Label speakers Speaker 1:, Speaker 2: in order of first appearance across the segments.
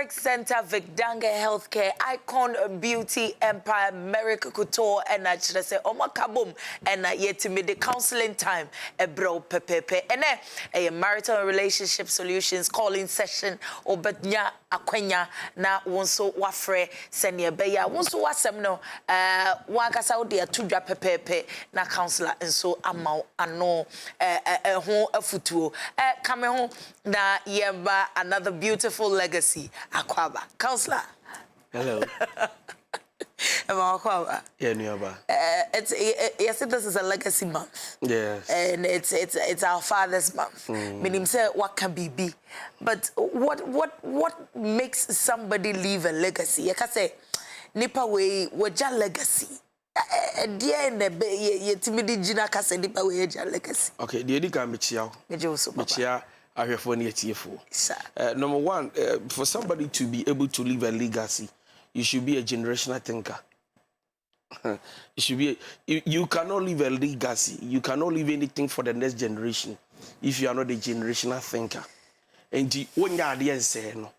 Speaker 1: Historic Center, Vicdange Healthcare, Icon Beauty Empire, America Couture, and I should say, Oma Kabum, and yet to me the counseling time, a bro pepepe, and a marital relationship solutions calling session, or but nya akwenya na wonso wafre senior beya, wonso wasemno, wakasa de atudwa pepepe na counselor, and so amau ano home a futuo, come home na yeba another beautiful legacy. Akwaba. Counselor.
Speaker 2: Hello.
Speaker 1: Akwaba.
Speaker 2: Yeah, Niaba.
Speaker 1: Yes, this is a legacy month.
Speaker 2: Yes.
Speaker 1: And it's our father's month. Meaning say what can be. But what makes somebody leave a legacy? I can say nipa we waja legacy. Dear in the ye timidi jina ka say nipa we waja legacy.
Speaker 2: Okay, the edi kan mechiao. Mechia number one, for somebody to be able to leave a legacy, you should be a generational thinker. You should be. You cannot leave a legacy. You cannot leave anything for the next generation if you are not a generational thinker. And when you are there, say no.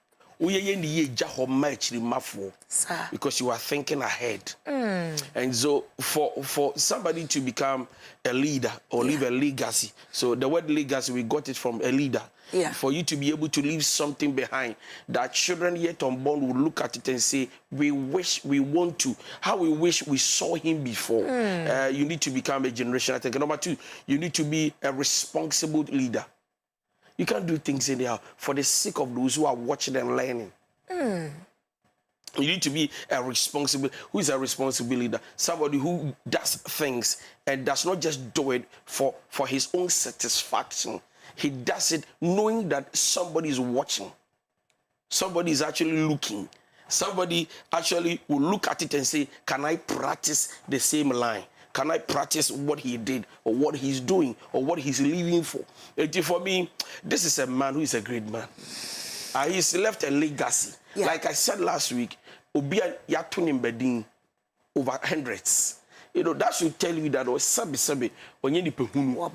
Speaker 2: Because you are thinking ahead. And so for somebody to become a leader or leave a legacy, so the word legacy, we got it from a leader. For you to be able to leave something behind that children yet unborn will look at it and say, we wish, we want to, how we wish we saw him before. You need to become a generational thinker. Number two, you need to be a responsible leader. You can't do things anyhow for the sake of those who are watching and learning. You need to be a responsible. Who is a responsible leader? Somebody who does things and does not just do it for his own satisfaction. He does it knowing that somebody is watching. Somebody is actually looking. Somebody actually will look at it and say, can I practice the same line? Can I practice what he did or what he's doing or what he's living for? And for me, this is a man who is a great man. He's left a legacy. Like I said last week, Obia Yatunim Bedin over hundreds. You know, that should tell you that sabi when you wa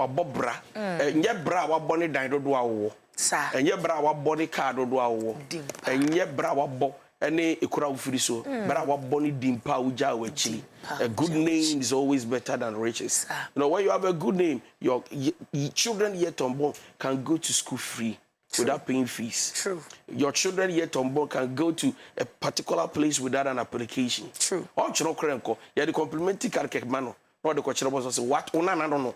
Speaker 2: bobra nye bra wa boni dan do awo nye bra wa boni card do awo nye bra wa bo ene ekura ufiri so bra wa boni dimpa uja wechi. A good name is always better than riches. You know, when you have a good name, your children yet unborn can go to school free. Without paying fees. True. Your children yet unborn can go to a particular place without an application. True. All children krenko, ya the complimentary karke mano. No the question was what? Ona na no.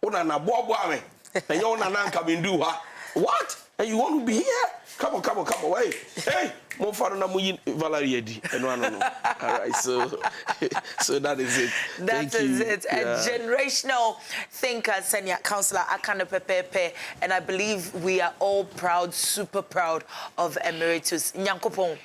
Speaker 2: Ona na bo ame. And you ona na come do what? And you want to be here? Come on. Wait. Hey, mo faro na muyin VALARIE di. No. All right, so that is it. That is it. A generational thinker, senior counselor Akane Pepepe, and I believe we are all proud, super proud of Emeritus Nyankopon.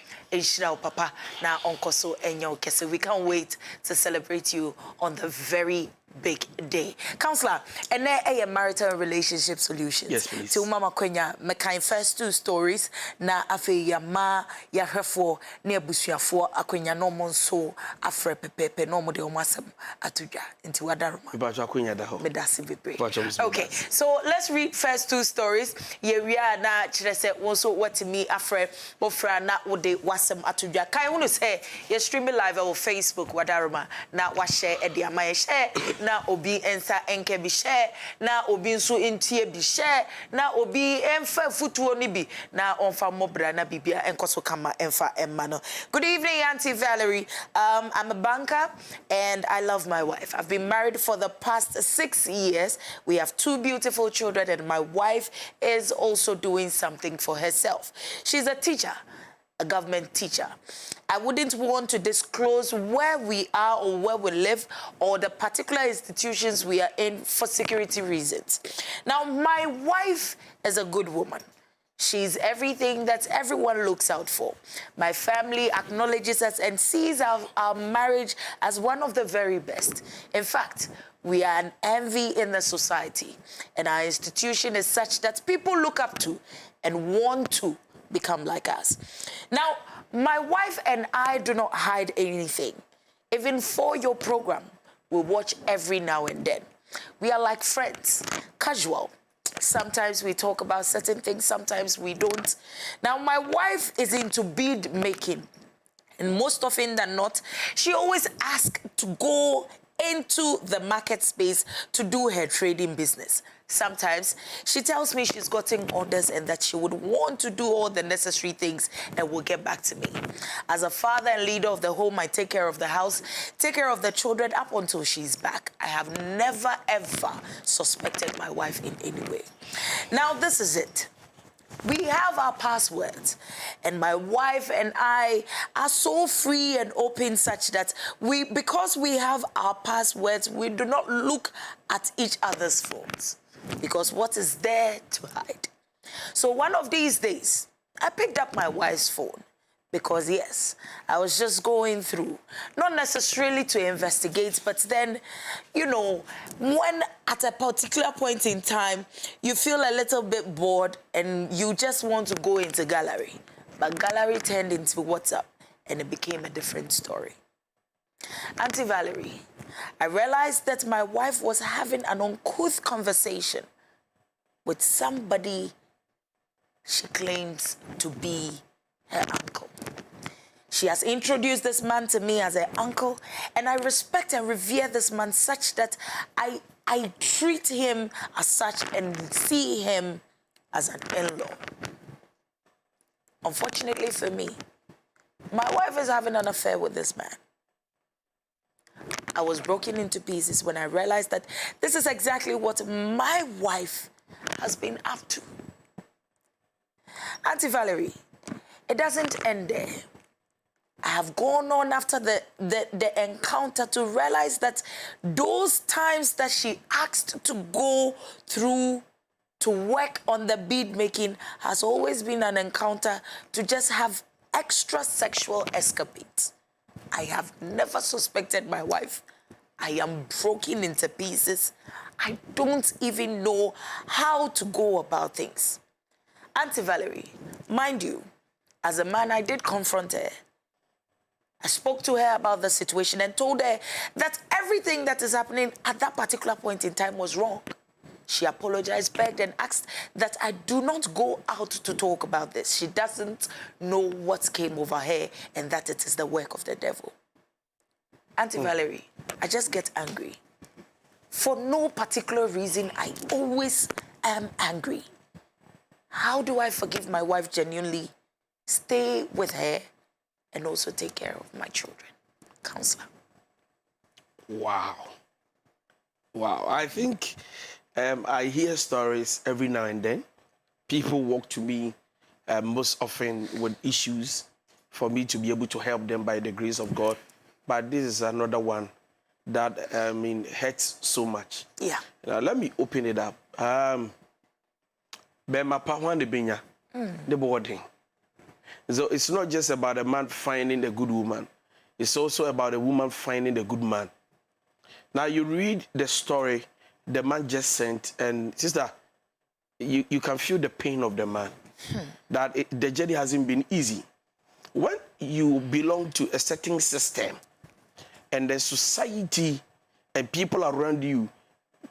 Speaker 2: Papa na onkoso enyo kese. We can't wait to celebrate you on the very big day. Counselor, and there a marital relationship solutions. Yes, please. To Mama Kwenya, me kind first two stories na afe ya ma ya hefo ne abusuafo Akwenya no monso afre pepepe no mo de omasem atudwa nti wadaroma. Ibajo Akwenya da ho. Me dasi bebre. Okay, so let's read first two stories. Ye wia na kire se wonso watimi afre bofra na wode wasem atudwa. Kan wonu say ye stream live on Facebook wadaroma na wa share e dia ma ye share na obi ensa enke bi share na obi nso entie bi share na obi emfa futuo ni bi na onfa mobra na bibia enkoso kama emfa emma no. Good evening, Auntie Valerie. I'm a banker and I love my wife. I've been married for the past 6 years. We have 2 beautiful children and my wife is also doing something for herself. She's a teacher, a government teacher. I wouldn't want to disclose where we are or where we live or the particular institutions we are in for security reasons. Now, my wife is a good woman. She's everything that everyone looks out for. My family acknowledges us and sees our marriage as one of the very best. In fact, we are an envy in the society, and our institution is such that people look up to and want to become like us. Now, my wife and I do not hide anything. Even for your program, we watch every now and then. We are like friends, casual.
Speaker 1: Sometimes we talk about certain things, sometimes we don't. Now, my wife is into bead making. And most often than not, she always asks to go into the market space to do her trading business. Sometimes she tells me she's gotten orders and that she would want to do all the necessary things and will get back to me. As a father and leader of the home, I take care of the house, take care of the children up until she's back. I have never, ever suspected my wife in any way. Now, this is it. We have our passwords, and my wife and I are so free and open such that because we have our passwords, we do not look at each other's phones, because what is there to hide? So one of these days, I picked up my wife's phone because, yes, I was just going through, not necessarily to investigate, but then, you know, when at a particular point in time, you feel a little bit bored and you just want to go into gallery. But gallery turned into WhatsApp and it became a different story. Auntie Valerie, I realized that my wife was having an uncouth conversation with somebody she claims to be her uncle. She has introduced this man to me as her uncle, and I respect and revere this man such that I treat him as such and see him as an in-law. Unfortunately for me, my wife is having an affair with this man. I was broken into pieces when I realized that this is exactly what my wife has been up to. Auntie Valerie, it doesn't end there. I have gone on after the encounter to realize that those times that she asked to go through to work on the bead making has always been an encounter to just have extra sexual escapades. I have never suspected my wife. I am broken into pieces. I don't even know how to go about things. Auntie Valerie, mind you, as a man, I did confront her. I spoke to her about the situation and told her that everything that is happening at that particular point in time was wrong. She apologized, begged, and asked that I do not go out to talk about this. She doesn't know what came over her and that it is the work of the devil. Auntie Valerie, I just get angry. For no particular reason, I always am angry. How do I forgive my wife genuinely, stay with her, and also take care of my children? Counselor.
Speaker 2: Wow. Wow. I think I hear stories every now and then. People walk to me most often with issues for me to be able to help them by the grace of God. But this is another one that, hurts so much.
Speaker 1: Yeah.
Speaker 2: Now, let me open it up. The boarding. So it's not just about a man finding a good woman. It's also about a woman finding a good man. Now, you read the story the man just sent, and sister, you can feel the pain of the man. That the journey hasn't been easy. When you belong to a certain system, and the society and people around you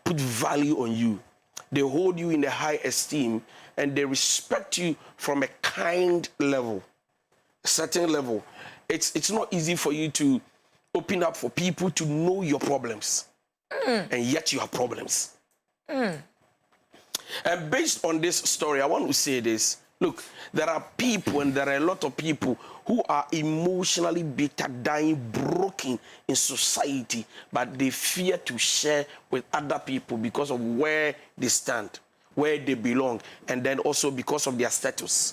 Speaker 2: put value on you, they hold you in a high esteem, and they respect you from a kind level, a certain level. It's not easy for you to open up for people to know your problems, and yet you have problems. And based on this story, I want to say this. Look, there are people, and there are a lot of people who are emotionally bitter, dying, broken in society, but they fear to share with other people because of where they stand, where they belong, and then also because of their status.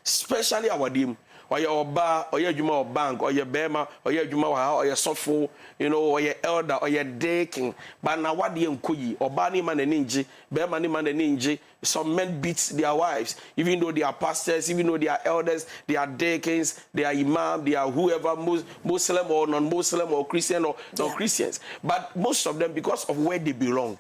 Speaker 2: Especially our dim. Or your bar, or your juma bank, or your bema, or your juma, or your softful, or your elder, or your daking. But now what the unkuyi, or bani man and ninja, bema man and ninja, some men beat their wives, even though they are pastors, even though they are elders, they are dakings, they are imam, they are whoever, Muslim or non-Muslim or Christian or non-Christians. But most of them, because of where they belong,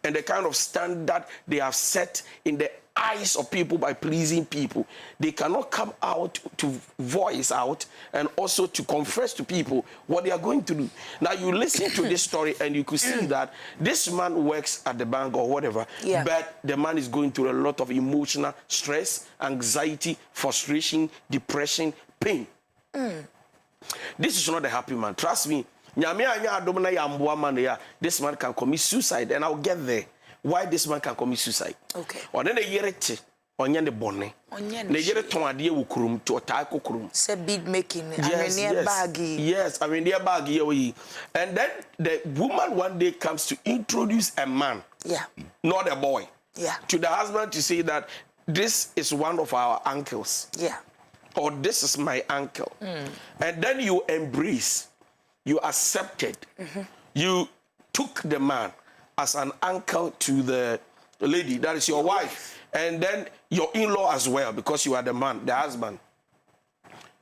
Speaker 2: and the kind of standard they have set in the eyes of people by pleasing people. They cannot come out to voice out and also to confess to people what they are going to do. Now, you listen to this story and you could see that this man works at the bank or whatever, but the man is going through a lot of emotional stress, anxiety, frustration, depression, pain. This is not a happy man. Trust me. This man can commit suicide, and I'll get there. Why this man can commit suicide? Okay. Or then a year the bonnet. The year to kurum to attack kurum.
Speaker 1: Say bead making.
Speaker 2: Yes, I mean near baggy. And then the woman one day comes to introduce a man. Yeah. Not a boy. Yeah. To the husband to say that this is one of our uncles. Yeah. Or this is my uncle. And then you embrace, you accepted, you took the man as an uncle to the lady, that is your wife, and then your in-law as well, because you are the man, the husband.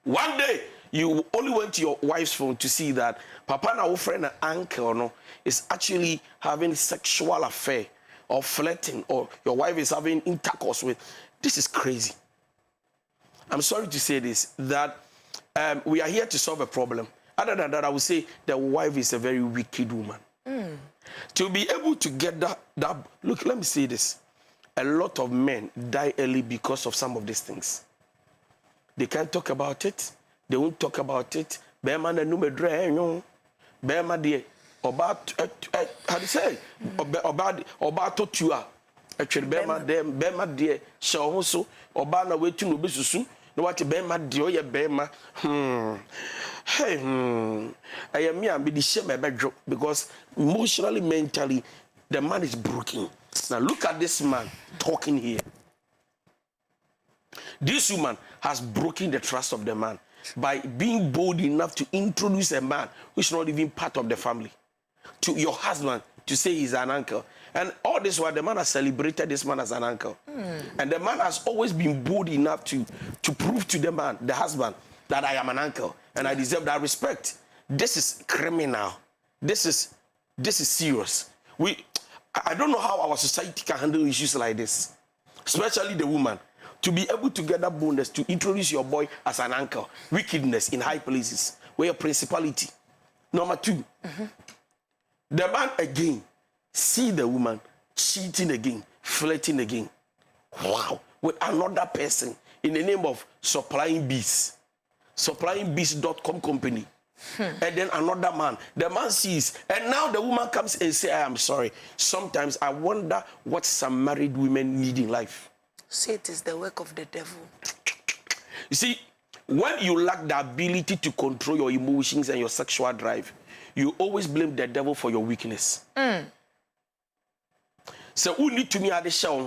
Speaker 2: One day, you only went to your wife's phone to see that Papa now friend and uncle no, is actually having sexual affair or flirting, or your wife is having intercourse with. This is crazy. I'm sorry to say this, that we are here to solve a problem. Other than that, I would say the wife is a very wicked woman. To be able to get that, look, let me say this. A lot of men die early because of some of these things. They can't talk about it. They won't talk about it. Bema na nume dre, bema die, how do you say? Oba totua. Actually, bema die, shahoso, oba na wetu no besusu. No what bema die, oye bema. Hey, I am me and be the shame because emotionally, mentally, the man is broken. Now look at this man talking here. This woman has broken the trust of the man by being bold enough to introduce a man who is not even part of the family to your husband to say he's an uncle. And all this while the man has celebrated this man as an uncle. And the man has always been bold enough to prove to the man, the husband, that I am an uncle and I deserve that respect. This is criminal. This is serious. I don't know how our society can handle issues like this, especially the woman. To be able to get that bonus to introduce your boy as an uncle, wickedness in high places, where your principality. Number two, the man again see the woman cheating again, flirting again. Wow, with another person in the name of supplying bees, supplyingbees.com company. And then another man, the man sees, and now the woman comes and says, I am sorry. Sometimes I wonder what some married women need in life.
Speaker 1: Say it is the work of the devil.
Speaker 2: You see, when you lack the ability to control your emotions and your sexual drive, you always blame the devil for your weakness. So we need to me at the show,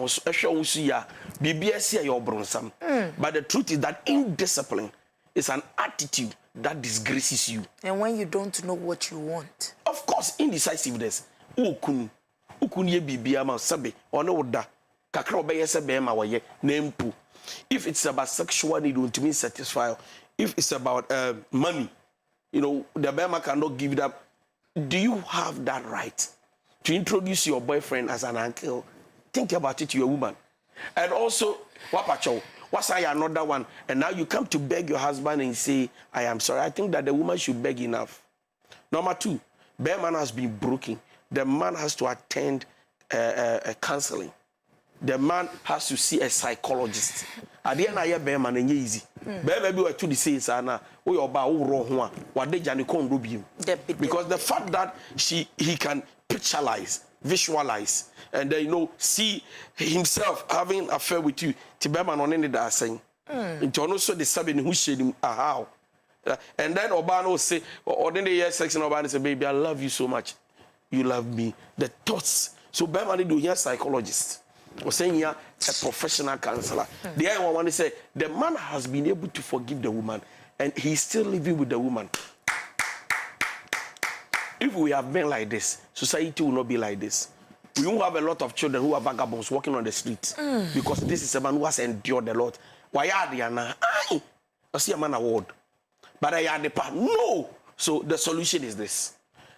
Speaker 2: but the truth is that indiscipline is an attitude that disgraces you.
Speaker 1: And when you don't know what you want.
Speaker 2: Of course, indecisiveness. If it's about sexual need, to be satisfied. If it's about money, you know, the Bema cannot give it up. Do you have that right to introduce your boyfriend as an uncle? Think about it to your woman. And also, what's another one? And now you come to beg your husband and say, I am sorry. I think that the woman should beg enough. Number two, the man has been broken. The man has to attend counseling. The man has to see a psychologist. At the end of the day, man, it's easy. Baby, we to the says, Anna, we are about what they because the fact that he can pictureize, visualize, and then, you know, see himself having an affair with you. Tibeman on any that saying. Into also the seven who shade him how. And then Obano say, or then the year sex and Obano say, baby, I love you so much. You love me. The thoughts. So Bemani do here psychologist. Or saying here a professional counselor. The other one say the man has been able to forgive the woman and he's still living with the woman. If we have been like this, society will not be like this. We won't have a lot of children who are vagabonds walking on the street because this is a man who has endured a lot. Why are they now? I see a man award, but I are the part. No. So the solution is this.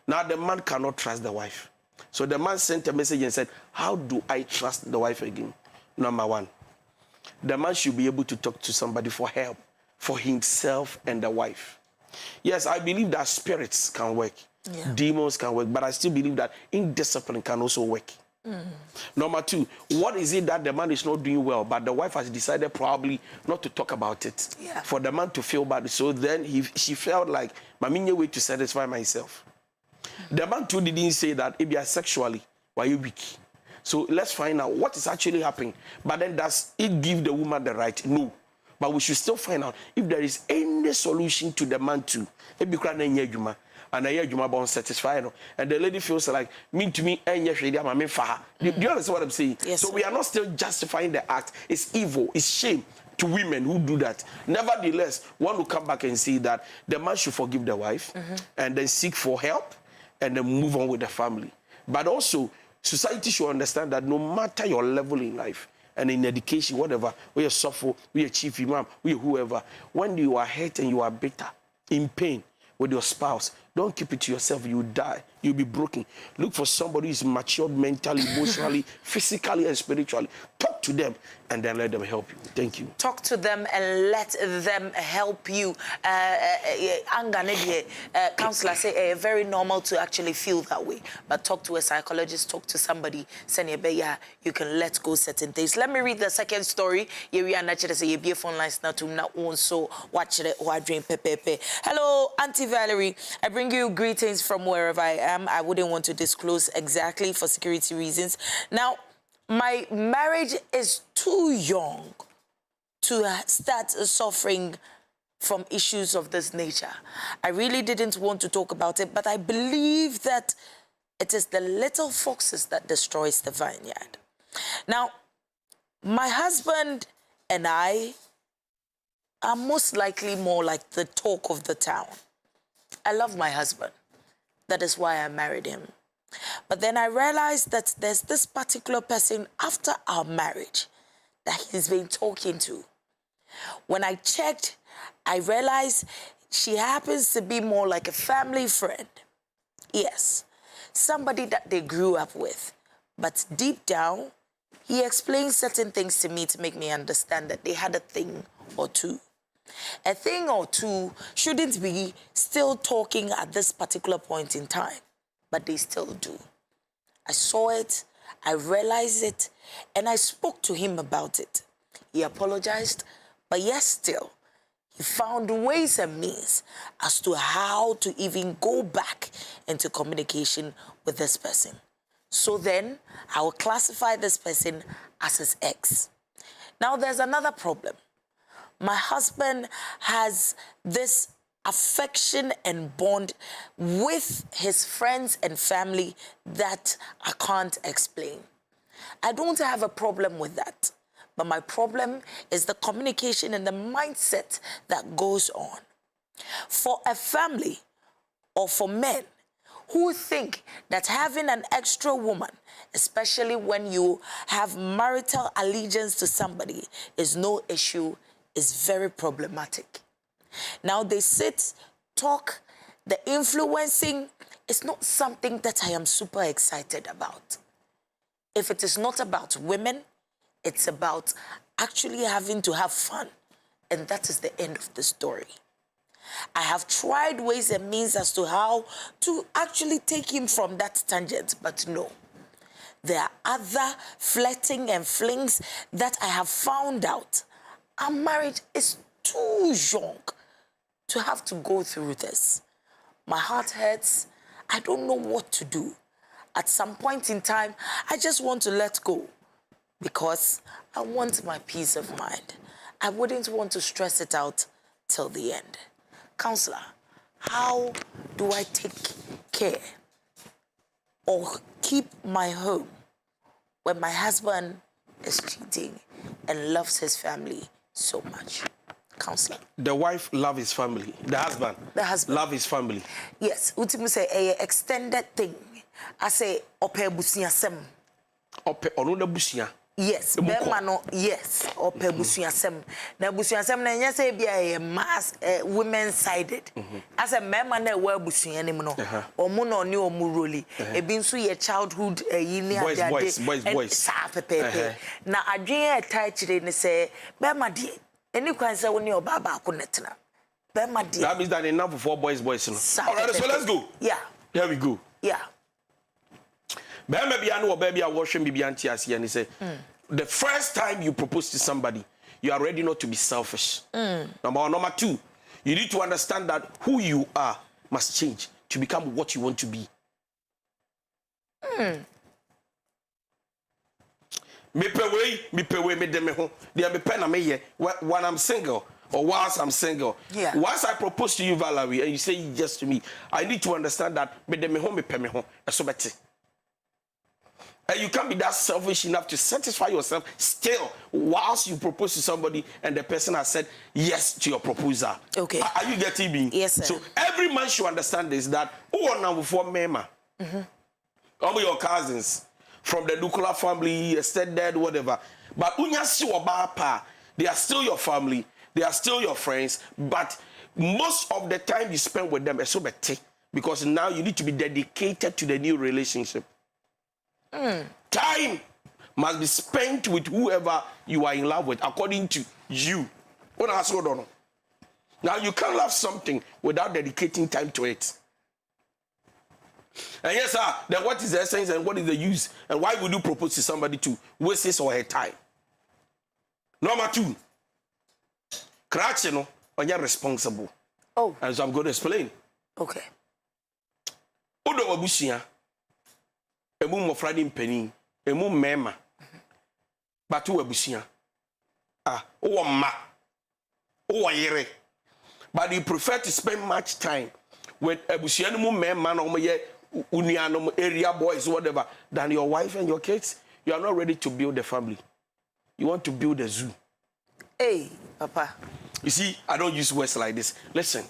Speaker 2: Now the man cannot trust the wife. So the man sent a message and said, how do I trust the wife again? Number one, the man should be able to talk to somebody for help, for himself and the wife. Yes, I believe that spirits can work, demons can work, but I still believe that indiscipline can also work. Number two, what is it that the man is not doing well, but the wife has decided probably not to talk about it for the man to feel bad? So then she felt like, my main way to satisfy myself. The man too didn't say that if you are sexually, why you weak? So let's find out what is actually happening. But then does it give the woman the right? No. But we should still find out if there is any solution to the man too. And I hear satisfied, and the lady feels like me to me and do you understand what I'm saying?
Speaker 1: Yes,
Speaker 2: so we are not still justifying the act. It's evil, it's shame to women who do that. Nevertheless, one will come back and see that the man should forgive the wife and then seek for help and then move on with the family. But also, society should understand that no matter your level in life and in education, whatever, we are suffer, we are chief imam, we are whoever, when you are hurt and you are bitter, in pain with your spouse, don't keep it to yourself. You die. You'll be broken. Look for somebody who is matured mentally, emotionally, physically, and spiritually. Talk to them and then let them help you. Thank you.
Speaker 1: Talk to them and let them help you. Counselor say very normal to actually feel that way. But talk to a psychologist, talk to somebody. You can let go certain things. Let me read the second story. Phone lines now to so watch it. Hello, Auntie Valerie. I bring you greetings from wherever I am. I wouldn't want to disclose exactly for security reasons. Now, my marriage is too young to start suffering from issues of this nature. I really didn't want to talk about it, but I believe that it is the little foxes that destroys the vineyard. Now, my husband and I are most likely more like the talk of the town. I love my husband. That is why I married him. But then I realized that there's this particular person after our marriage that he's been talking to. When I checked, I realized she happens to be more like a family friend. Yes, somebody that they grew up with. But deep down, he explained certain things to me to make me understand that they had a thing or two. A thing or two shouldn't be still talking at this particular point in time, but they still do. I saw it, I realized it, and I spoke to him about it. He apologized, but yes, still, he found ways and means as to how to even go back into communication with this person. So then, I will classify this person as his ex. Now, there's another problem. My husband has this affection and bond with his friends and family that I can't explain. I don't have a problem with that, but my problem is the communication and the mindset that goes on. For a family or for men who think that having an extra woman, especially when you have marital allegiance to somebody, is no issue, is very problematic. Now they sit, talk, the influencing is not something that I am super excited about. If it is not about women, it's about actually having to have fun. And that is the end of the story. I have tried ways and means as to how to actually take him from that tangent, but no. There are other flirting and flings that I have found out. Our marriage is too young to have to go through this. My heart hurts. I don't know what to do. At some point in time, I just want to let go because I want my peace of mind. I wouldn't want to stress it out till the end. Counselor, how do I take care or keep my home when my husband is cheating and loves his family so much? Counselor. The
Speaker 2: wife loves his family. The husband.
Speaker 1: The husband.
Speaker 2: Love his family.
Speaker 1: Yes. Ultimately say a extended thing. I say ope busia sem.
Speaker 2: Ope ono busia.
Speaker 1: Yes. Bemano yes. Ope busia sem. Na busia sem na nya say bia a mass women sided. As a man na we busia nim no. Omo no ni omo roli. E bi nso ye childhood yini
Speaker 2: boys.
Speaker 1: pepepe na adwen e tai chire ne say be ma de eni kwan say wo ne oba ba ko netena be ma de
Speaker 2: that means that enough for 4 boys no all right so let's go here we go be ma bia no oba bia wo hwe bibia ntia ase ne say the first time you propose to somebody you are ready not to be selfish number 1. Number 2, you need to understand that who you are must change to become what you want to be. Me pay way, me de me ho. They me pen na me ye when I'm single or whilst I'm single. Once I propose to you, Valerie, and you say yes to me, I need to understand that me de me ho, me pay me ho. So better. And you can't be that selfish enough to satisfy yourself still whilst you propose to somebody and the person has said yes to your proposal.
Speaker 1: Okay.
Speaker 2: Are you getting me?
Speaker 1: Yes, sir.
Speaker 2: So every man should understand this, that who are number 4 mema? All your cousins from the nuclear family, extended, whatever. But unya si pa, they are still your family, they are still your friends, but most of the time you spend with them is so better because now you need to be dedicated to the new relationship. Time must be spent with whoever you are in love with, according to you. Now you can't love something without dedicating time to it. And yes, sir, then what is the essence and what is the use? And why would you propose to somebody to waste his or her time? Number 2, Kratcheno, when you're responsible.
Speaker 1: Oh.
Speaker 2: And so I'm going to explain.
Speaker 1: Okay.
Speaker 2: Odo wabusia. Emu mofradi mpeni, emu mema. Batu wabusia. Uwa ma. Uwa yere. But you prefer to spend much time with ebusia mu mema na omoye uniano area boys whatever than your wife and your kids. You are not ready to build a family. You want to build a zoo.
Speaker 1: Hey, Papa.
Speaker 2: You see, I don't use words like this. Listen,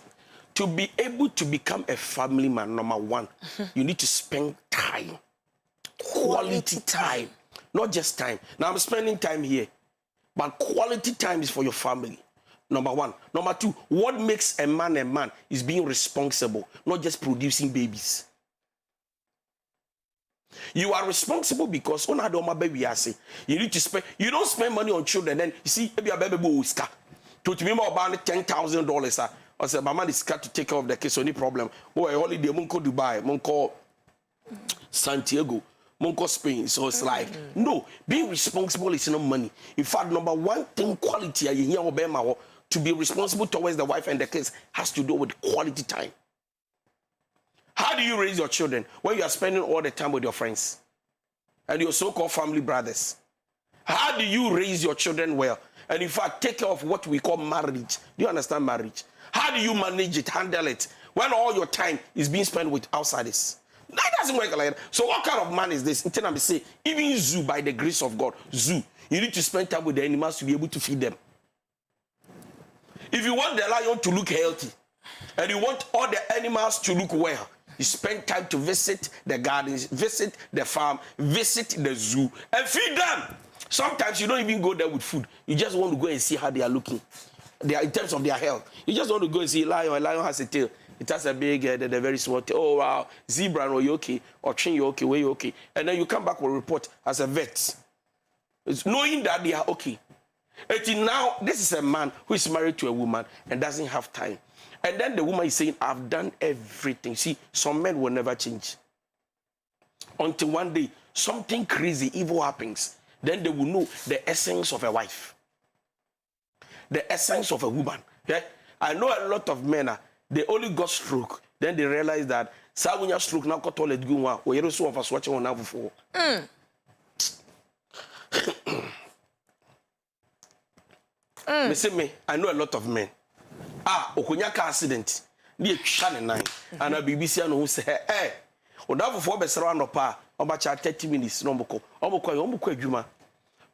Speaker 2: to be able to become a family man, number 1, you need to spend time. Quality time. Not just time. Now I'm spending time here. But quality time is for your family. Number 1. Number 2, what makes a man is being responsible, not just producing babies. You are responsible because on a baby you need to spend. You don't spend money on children. Then you see, maybe a baby will scar. To me about $10,000. I said, my man is scared to take care of the kids. So any problem? Oh, a holiday, Monko Dubai, Monko Santiago, Monko Spain. So it's like no, being responsible is not money. In fact, number 1 thing, quality. You hear Obama to be responsible towards the wife and the kids has to do with quality time. How do you raise your children when you are spending all the time with your friends and your so-called family brothers? How do you raise your children well? And in fact, take care of what we call marriage. Do you understand marriage? How do you manage it, handle it, when all your time is being spent with outsiders? That doesn't work like that. So what kind of man is this? Until I say, even zoo, by the grace of God, zoo, you need to spend time with the animals to be able to feed them. If you want the lion to look healthy, and you want all the animals to look well, you spend time to visit the gardens, visit the farm, visit the zoo, and feed them. Sometimes you don't even go there with food. You just want to go and see how they are looking. They are in terms of their health. You just want to go and see a lion. A lion has a tail. It has a big head and a very small tail. Oh, wow. Zebra, are you okay? Or chin, you okay? Where you okay? And then you come back with a report as a vet. It's knowing that they are okay. And now, this is a man who is married to a woman and doesn't have time. And then the woman is saying, I've done everything. See, some men will never change. Until one day, something crazy, evil happens. Then they will know the essence of a wife. The essence of a woman. Yeah? I know a lot of men, they only got stroke. Then they realize that, when you stroke, now got toilet go on, or you're so of us watching on now before. Listen me, I know a lot of men. Okunya car accident. Ni etwa 9 and a BBC no say oda for besra no pa obacha 30 minutes no moko omoko adwuma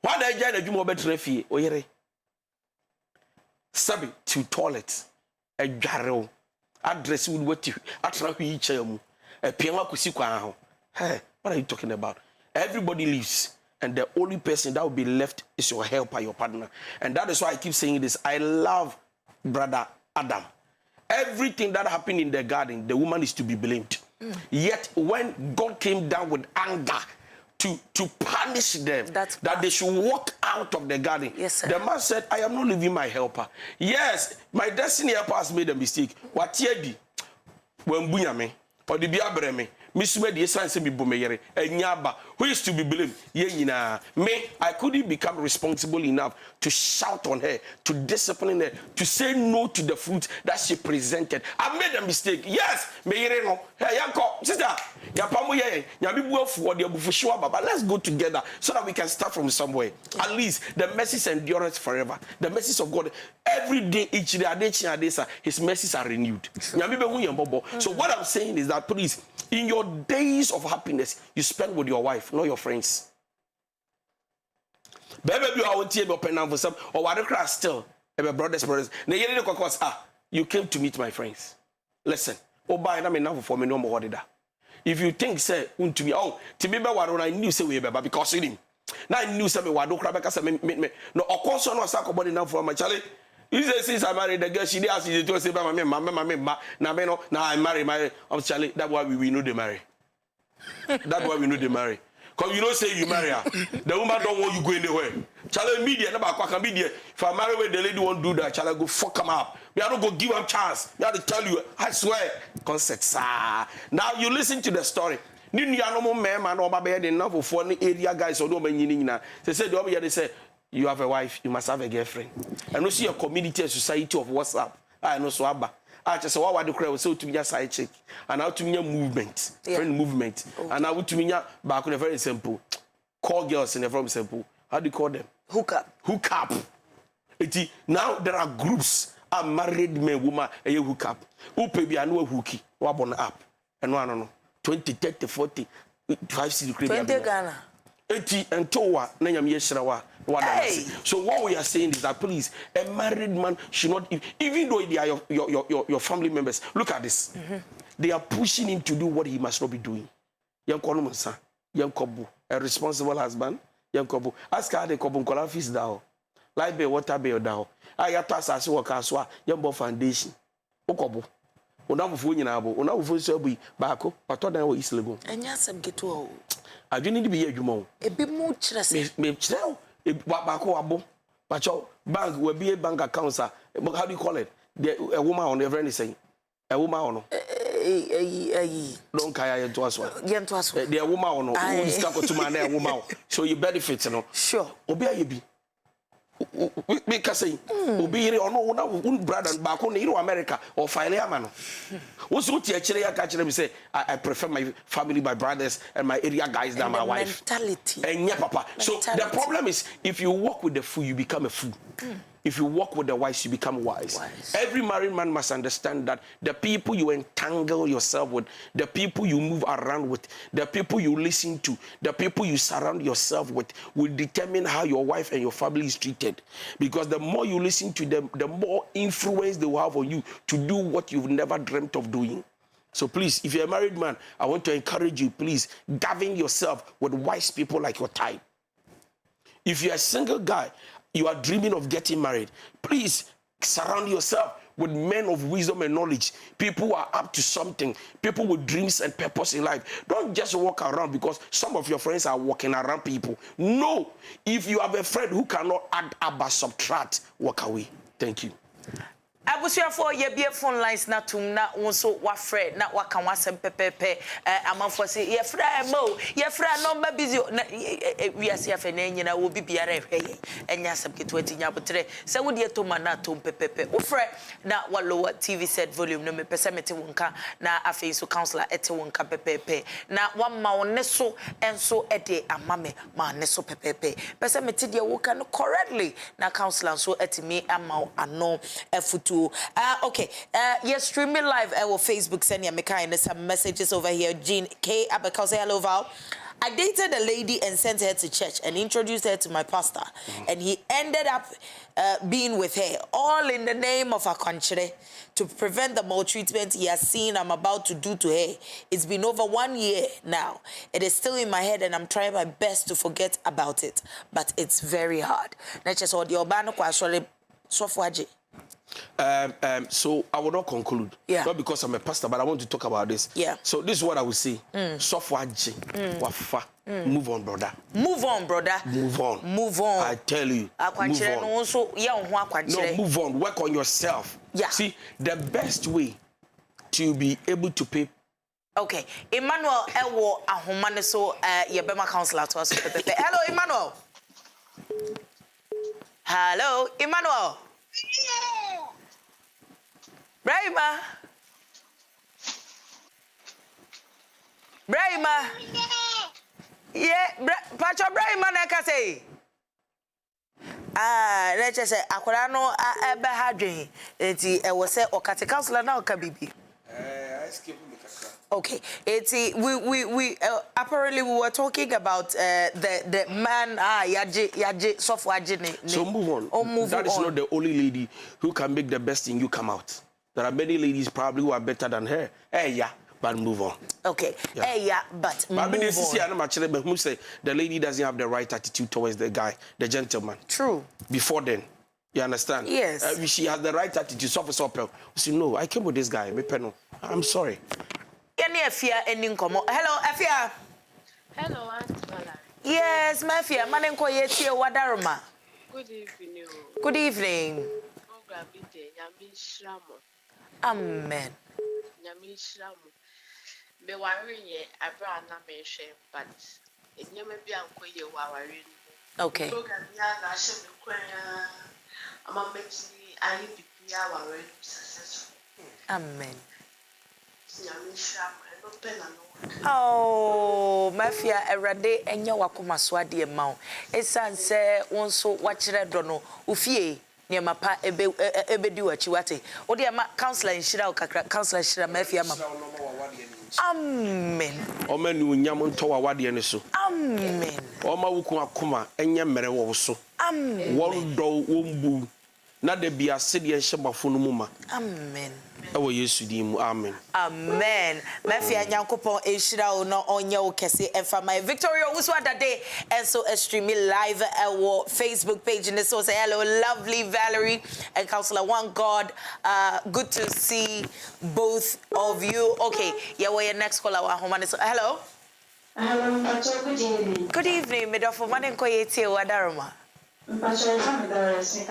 Speaker 2: why da ja na adwuma obetra fie oyere sabi to toilet adware address would what atra hwi cha mu epian akosi kwa ho what are you talking about? Everybody leaves and the only person that will be left is your helper, your partner. And that is why I keep saying this. I love Brother Adam. Everything that happened in the garden, the woman is to be blamed. Yet when God came down with anger to punish them,
Speaker 1: That's
Speaker 2: that they should walk out of the garden.
Speaker 1: Yes, sir.
Speaker 2: The man said, I am not leaving my helper. Yes, my destiny helper has made a mistake. What yedi? When bunyame or the biabreme, Miss Medi Sanse mi bomeyere, and Yaba, who is to be blamed? Yena, me, I couldn't become responsible enough to shout on her, to discipline her, to say no to the fruit that she presented. I made a mistake. Yes, meyere no. Hey, yanko, sister, yapamu ye, yabibu for the bufushuwa baba. Let's go together so that we can start from somewhere. At least the mercies endureth forever. The mercies of God, every day, each day, His mercies are renewed. So what I'm saying is that, please, in your days of happiness, you spend with your wife, not your friends. Baby, you are open for some or what a still, brothers. You came to meet my friends. Listen, oh, by them enough for me no more. If you think, say, to me, oh, to me, I knew say we because in him. Now I knew some wado crabacas me no, of course, no sack about enough for my Charlie. You say, since I married the girl, she did ask you to say, Mamma, now I marry my Charlie. That's why we know they marry. That's why we know they marry. Because you don't say you marry her. The woman don't want you go anywhere. Charlie, media, never can media. If I marry where the lady won't do that, Charlie, go fuck him up. We are not going to give him chance. We have to tell you, I swear. Concept, now you listen to the story. They say, you have a wife, you must have a girlfriend. And you see a community, a society of WhatsApp. I know so abba. I just say, what do you call so to me a side check? And now to me a movement, friend movement. Okay. And now to me back on a very simple. Call girls in a very simple. How do you call them?
Speaker 1: Hook up.
Speaker 2: Hook up. Now there are groups. A married man, woman, a hook up. Who pay be a new hooky, wabon up. And no. 20, 30, 40, 5 secret.
Speaker 1: 20 Ghana.
Speaker 2: 80 and Towa, Nayam Yeshrawa. So what we are saying is that, please, a married man should not, even though they are your family members, look at this. They are pushing him to do what he must not be doing. Young Konumansa, young Kobu, a responsible husband, young Kobu. Ask her the Kobu Kolafis down. Light be water be down. I have to ask what Kaswa, young Bo Foundation. Okobu. Unavu fu nyinabo, unavu fu so bi baako, pato dan wo islego.
Speaker 1: Enya sem geto o.
Speaker 2: Adwene di bi ye adwuma o.
Speaker 1: Ebi mu kire se.
Speaker 2: Me kire o. Baako wabo. Pacho bank we be bank accounts how do you call it? A woman on every saying. A woman on. Don't kaya to us one.
Speaker 1: Yento aso.
Speaker 2: The woman on who is come to man a woman. So you benefit no.
Speaker 1: Sure.
Speaker 2: Obi ayebi. Because say obi or no una brother and back on America or file man. What's what you actually catch them say I prefer my family, my brothers and my area guys than my wife.
Speaker 1: Mentality.
Speaker 2: And yeah, papa. So the problem is if you walk with the fool, you become a fool. If you walk with the wise, you become wise. Every married man must understand that the people you entangle yourself with, the people you move around with, the people you listen to, the people you surround yourself with will determine how your wife and your family is treated. Because the more you listen to them, the more influence they will have on you to do what you've never dreamt of doing. So please, if you're a married man, I want to encourage you, please, govern yourself with wise people like your type. If you're a single guy, you are dreaming of getting married, please surround yourself with men of wisdom and knowledge, people who are up to something, people with dreams and purpose in life. Don't just walk around because some of your friends are walking around people. No, if you have a friend who cannot add, but subtract, walk away. Thank you.
Speaker 1: Abusuafo ye bie phone lines na tum na wonso wa frɛ na waka wasem pepepe amanfo se ye frɛ mo ye frɛ number busy na we ase afa na nyina wo bibiara ehwe enya asem ke 20 nya botre se wo de to mana to pepepe wo frɛ na wa lower TV set volume no me pese mete wonka na afa so counselor ete wonka pepepe na wa ma won so enso ede amame ma ne so pepepe pese mete de wo kan correctly na counselor so etimi ama ano efutu. Okay. You're streaming live on Facebook. Send me some messages over here. Jean K. Abekau say hello, Val. I dated a lady and sent her to church and introduced her to my pastor. And he ended up being with her, all in the name of our country, to prevent the maltreatment he has seen I'm about to do to her. It's been over 1 year now. It is still in my head and I'm trying my best to forget about it. But it's very hard. Let's just hold the Urbano Kwashole Sofwaji.
Speaker 2: So I will not conclude.
Speaker 1: Yeah.
Speaker 2: Not because I'm a pastor, but I want to talk about this.
Speaker 1: Yeah.
Speaker 2: So this is what I will say. Software wafa. Move on, brother.
Speaker 1: Move on, brother.
Speaker 2: Move on.
Speaker 1: Move on.
Speaker 2: I tell you. Move on. No, move on. Work on yourself.
Speaker 1: Yeah.
Speaker 2: See, the best way to be able to pay.
Speaker 1: Okay. Emmanuel Ewo Ahomane so Yebema counselor to us. Hello, Emmanuel. Hello, Emmanuel. Brahima. Brahima. Yeah, Pacho Brahima neka say. Let's just say akwara no ebe ha dwen. Enti e wo say okate counselor na oka bibi.
Speaker 2: I skip me kakra.
Speaker 1: Okay, we apparently we were talking about the man yaje software jine.
Speaker 2: So move on.
Speaker 1: Oh, move
Speaker 2: that
Speaker 1: on.
Speaker 2: is not the only lady who can make the best in you come out. There are many ladies probably who are better than her. Hey, yeah, but move on.
Speaker 1: Okay. Yeah. Hey, yeah, but move on.
Speaker 2: Who say the lady doesn't have the right attitude towards the guy, the gentleman.
Speaker 1: True.
Speaker 2: Before then. You understand?
Speaker 1: Yes.
Speaker 2: She has the right attitude. So no, I came with this guy. I'm sorry.
Speaker 1: Any Afia any nkomo. Hello, Afia.
Speaker 3: Hello, Auntie Valerie.
Speaker 1: Yes, my Afia. Manenko yetie wadaroma.
Speaker 3: Good evening.
Speaker 1: Good evening. Amen.
Speaker 3: Nyamishramu. Me worry ye abra na me share, but it never be uncle ye worry.
Speaker 1: Okay.
Speaker 3: Program ya na she me kwa ama meti ayi bibia worry successful.
Speaker 1: Amen.
Speaker 3: Nyamishramu no pena no.
Speaker 1: Oh, Mafia erade enya wakoma so ade ma wo. Esanse wonso wachire do no ufie ne mapa ebedi wachi wate. Wo de ma counselor nhira kakra counselor nhira Mafia ma. Amen.
Speaker 2: Omenu nyam nto wawade ne so.
Speaker 1: Amen.
Speaker 2: Oma wuku akoma enye mere wo so.
Speaker 1: Amen.
Speaker 2: Won do wombu na de bia se de nhye no mu ma.
Speaker 1: Amen.
Speaker 2: Ewo Yesu di mu. Amen.
Speaker 1: Amen. Mafia nyankopon ehira o no onye o kese emfa my Victoria Uswada day and so stream live our Facebook page and so say hello lovely Valerie and Counselor One God. Good to see both of you. Okay, yeah, we next caller wa home so hello.
Speaker 4: Hello, Mpacho, good evening.
Speaker 1: Good evening, Midofo Manenko yetie wadaroma.
Speaker 4: Mpacho, I'm Doris,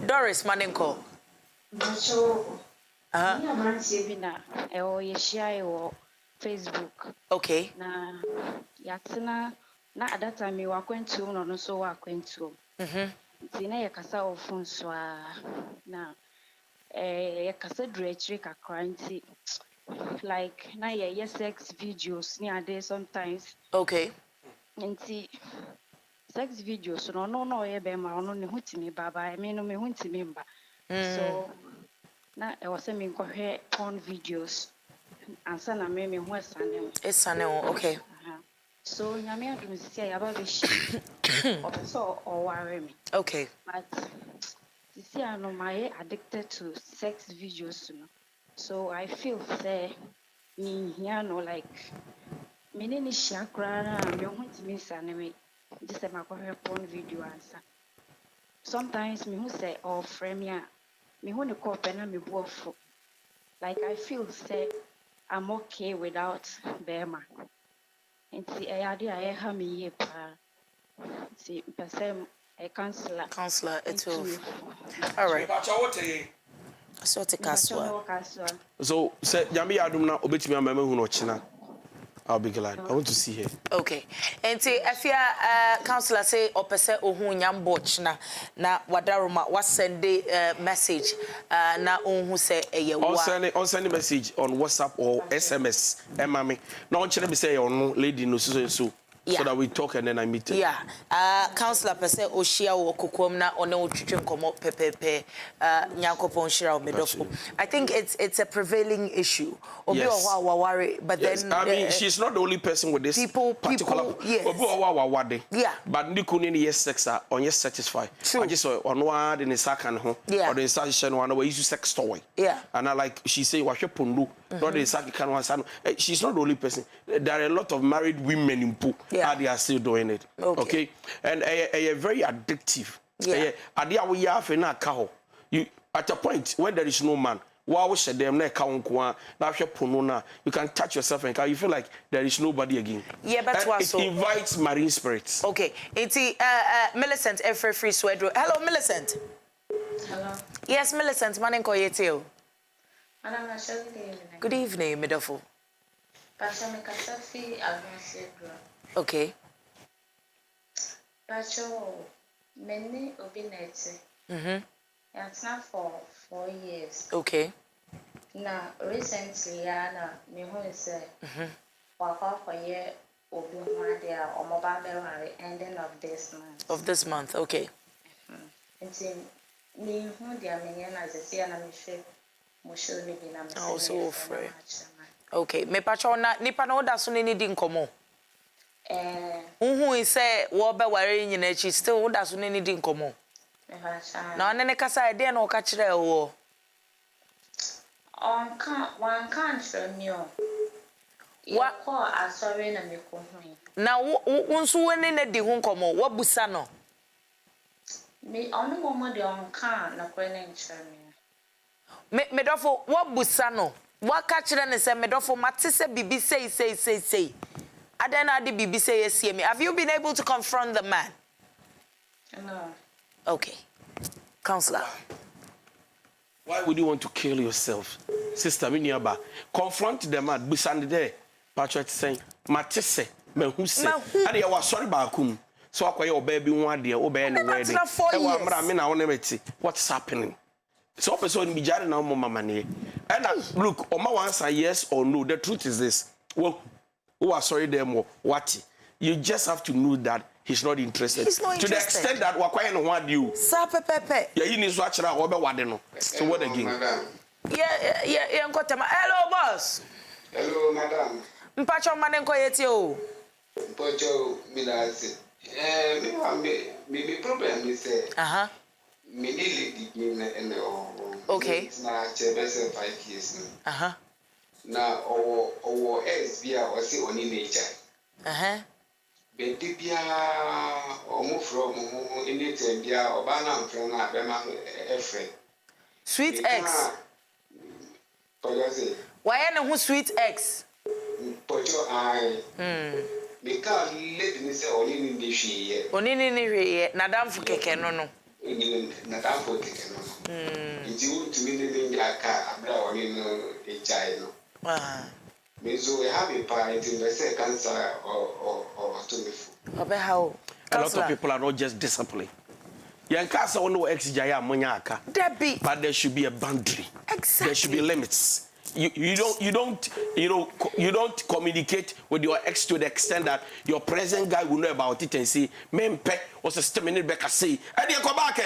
Speaker 1: Doris Manenko.
Speaker 4: Mpacho. Yeah, man, Sabina. Facebook.
Speaker 1: Okay.
Speaker 4: Na yatina na at that time you were going to no so were going to. Tina ya kasa ofun so na ya kasa directory ka cranty like na ya sex videos near there sometimes.
Speaker 1: Okay.
Speaker 4: Nti sex videos no ya be ma no ne hutimi baba I mean no me hutimi mba. So na I was saying me porn videos. Answer na me who is Sanel.
Speaker 1: Okay.
Speaker 4: So nyame adum sisi ya ba be shi. So or worry me.
Speaker 1: Okay.
Speaker 4: But sisi ano my addicted to sex videos no. So I feel say me here no like me ni share kra na me hu ntimi sane me. Just say makwa porn video answer. Sometimes me who say or frame ya me who ne call pen na me buofo. Like I feel say I'm okay without Bema. And see, I have me see, person a counselor.
Speaker 1: Counselor, it's all right. So take us.
Speaker 2: So, say, Yami Adum na obetimi amema hu no china. I'll be glad. I want to see her.
Speaker 1: Okay. And say, if you counselor say opese ohun nyambo china na wadaroma was send message na ohun say
Speaker 2: on send message on WhatsApp or SMS. Mami. Now on chine be say on lady no so. Yeah. So that we talk and then I meet her.
Speaker 1: Yeah. Counselor pese oshia wo kokom na one otwetwe nkomo pepepe nyankopon shira o medofo. I think it's a prevailing issue. Obi o worry but yes. Then
Speaker 2: I mean she's not the only person with this particular
Speaker 1: yes.
Speaker 2: Obi o wade.
Speaker 1: Yeah.
Speaker 2: But ndiku ni yes sex are on yes satisfied.
Speaker 1: True.
Speaker 2: I just on one in the second ho or the session one we use sex toy.
Speaker 1: Yeah.
Speaker 2: And I like she say wa hwepondo not the second one she's not the only person. There are a lot of married women in Poo. Yeah. They are still doing it. Okay. And a very addictive.
Speaker 1: Yeah.
Speaker 2: Adia we have na ka ho. You At a point when there is no man, wow, them na kaunkuwa na pununa, you can touch yourself and you feel like there is nobody again.
Speaker 1: Yeah, but
Speaker 2: it invites marine spirits.
Speaker 1: Okay, it's Millicent Efre Free Swedro. Hello, Millicent.
Speaker 5: Hello.
Speaker 1: Yes, Millicent. Manen koyetio.
Speaker 5: Madam, good evening.
Speaker 1: Good evening, Midofo.
Speaker 5: Pastor Mikasafi Agnes.
Speaker 1: Okay.
Speaker 5: Pacho, many obinete. It's not for 4 years.
Speaker 1: Okay.
Speaker 5: Now, recently, Anna, me who say, walk for year obi there or mobile ending of this month.
Speaker 1: Of this month, okay.
Speaker 5: It's in me who they are minion as a see and I'm sure.
Speaker 1: Oh, so afraid. Okay, me pacho na nipa na oda so ni di nkomo. Who is say wo be ware nyina chi still oda so ni di nkomo. Na one ne kasa e de na o ka kire wo.
Speaker 5: One can't from you. What call a sorry na me ko hu.
Speaker 1: Na wo nso woni na di hu nkomo, wo busa no.
Speaker 5: Me onu mo de on kan na kwen nchire me.
Speaker 1: Medofo what busano what catch ne say medofo mate say bibi say adena de bibi say yes me. Have you been able to confront the man?
Speaker 5: No.
Speaker 1: Okay. Counselor.
Speaker 2: Why would you want to kill yourself? Sister Miniaba, confront the man busande there. Patrick saying matese me hu say ade ya sorry ba kum so akoye oba bi hu ade oba any wedding e wa mra me na wonemeti what's happening? So person be jarring now mama ne. And look, Oma answer yes or no. The truth is this. Well, who are sorry them what? You just have to know that he's not interested.
Speaker 1: He's not interested.
Speaker 2: To the extent that wakwa no want you.
Speaker 1: Sa pepe.
Speaker 2: Yeah, you need to watch that obe wade no. So what again?
Speaker 1: Yeah, nkotema. Hello boss.
Speaker 6: Hello madam.
Speaker 1: Mpacho manen koyeti o.
Speaker 6: Mpacho milasi. Me problem is me nearly in
Speaker 1: okay.
Speaker 6: It's not 5 years now. Now, or else be or see on in nature. But Dibia or move from in it and be or banana from a friend.
Speaker 1: Sweet X. Why who sweet X?
Speaker 6: Pocho I. Because let me say only in the she.
Speaker 1: Only in the Nadam for keke no.
Speaker 6: Not for taken. It's you to me in the car, or in a child. So we have a parent in the second side or to me.
Speaker 1: How?
Speaker 2: A lot of people are not just disciplined. Yankasa no ex-jaya monyaka. But there should be a boundary.
Speaker 1: Exactly.
Speaker 2: There should be limits. You don't communicate with your ex to the extent that your present guy will know about it and say, "Mempe was a stemini beka say, and you go back.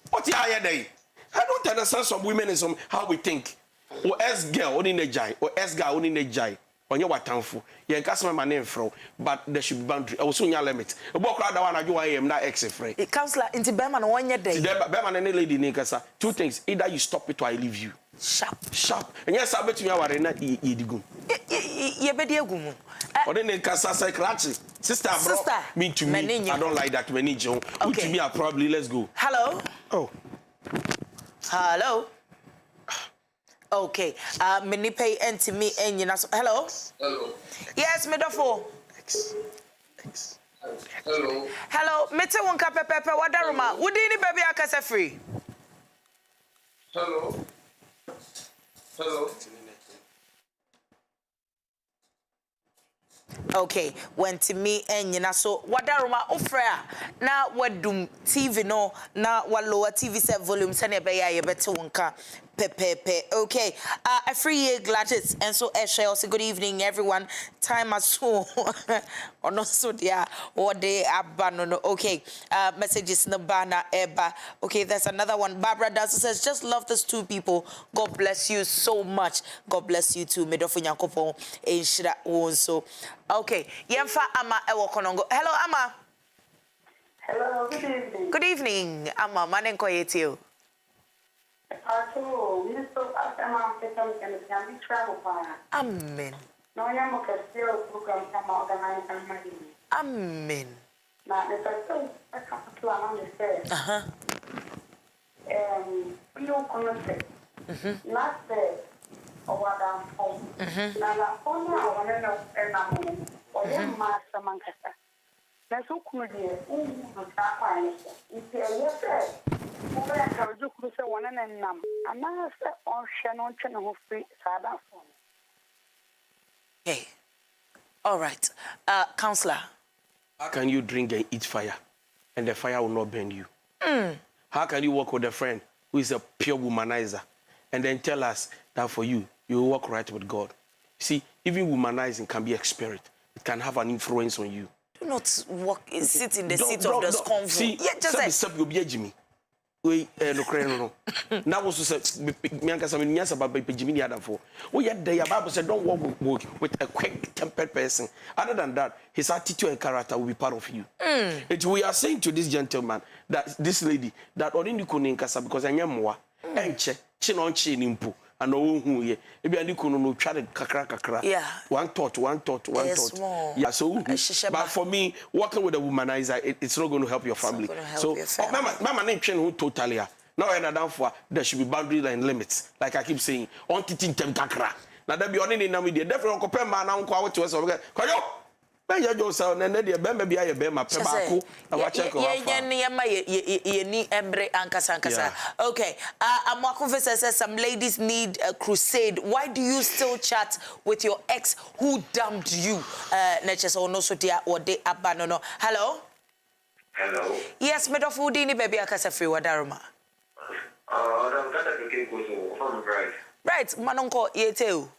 Speaker 2: What are they? I don't understand some women and some how we think. Or ex girl only in jai, or ex guy only in jai. On your watanfu, you can my name from, but there should be boundary. I will soon your limit. A book rather one I am not ex free.
Speaker 1: It counselor into Beman 1 year day.
Speaker 2: Beman and lady Nikasa. Two things: either you stop it or I leave you. Sharp. And yes, I bet you are in that Yedigum.
Speaker 1: Yebediagum.
Speaker 2: Or then Nikasa say, Sister, me to me. I don't like that many Joe. Okay. To me, I probably let's go.
Speaker 1: Hello.
Speaker 2: Oh.
Speaker 1: Hello. Okay. Many pay and me and you know. Hello.
Speaker 6: Hello.
Speaker 1: Yes, Medofo.
Speaker 2: X.
Speaker 6: Hello.
Speaker 1: Hello. Mete won ka pepe wadaruma. Wudi ni baby akase free.
Speaker 6: Hello.
Speaker 1: Okay, went to me and you know so wadaruma ofra na wadum TV no na lower TV set volume sene be ya better wonka pepe. Okay, a free year Gladys and so also good evening everyone. Time as so or not so there or they abandon. Okay, messages no banner eba. Okay, there's another one. Barbara Dasso says just love these two people. God bless you so much. God bless you too. Medofu Nyankopon e shira wonso. Okay, Yemfa Ama Ewo Konongo. Hello, Ama.
Speaker 7: Hello, good evening.
Speaker 1: Good evening, Ama. Manen koyetio. Amen. Amen.
Speaker 7: no concept. Not the or down home. Now, only I want to know and I'm or master Mancasa. That's so cool, dear. If you're yes, I do one and numb. And now, on Shannon Channel free Sada phone.
Speaker 1: Okay. All right. Counselor.
Speaker 2: How can you drink and eat fire and the fire will not burn you? How can you work with a friend who is a pure womanizer and then tell us that for you, you will walk right with God? See, even womanizing can be a spirit. It can have an influence on you.
Speaker 1: Do not sit in the seat of the discomfort.
Speaker 2: See,
Speaker 1: yeah, just
Speaker 2: say, you'll be a Jimmy. We no. Now also say me anka some nyasa baba Jimmy Adam for. Oh yeah, the Bible said don't walk with a quick-tempered person. Other than that, his attitude and character will be part of you. We are saying to this gentleman that this lady that only kunin kasa because anyamwa enche chin on chin impo. And no who ye maybe ani kunu no twa kakra
Speaker 1: yeah
Speaker 2: one thought yeah so but for me working with a womanizer it's not going to help your family. So mama name train who totally now and down for there should be boundaries and limits like I keep saying on titin tem kakra na da bi oni ni na me dey different ko pemba na nko awote we so kwayo ben ya jo so na dey bemba bi aye bemba pe ba ko na wa check o afa
Speaker 1: ye ni embre ankasa. Okay, Amwakufe says some ladies need a crusade. Why do you still chat with your ex who dumped you? Neches ono so dia or de abanono. Hello? Yes, Medofudini baby akasa free wadaruma. Right, manonko yeteu.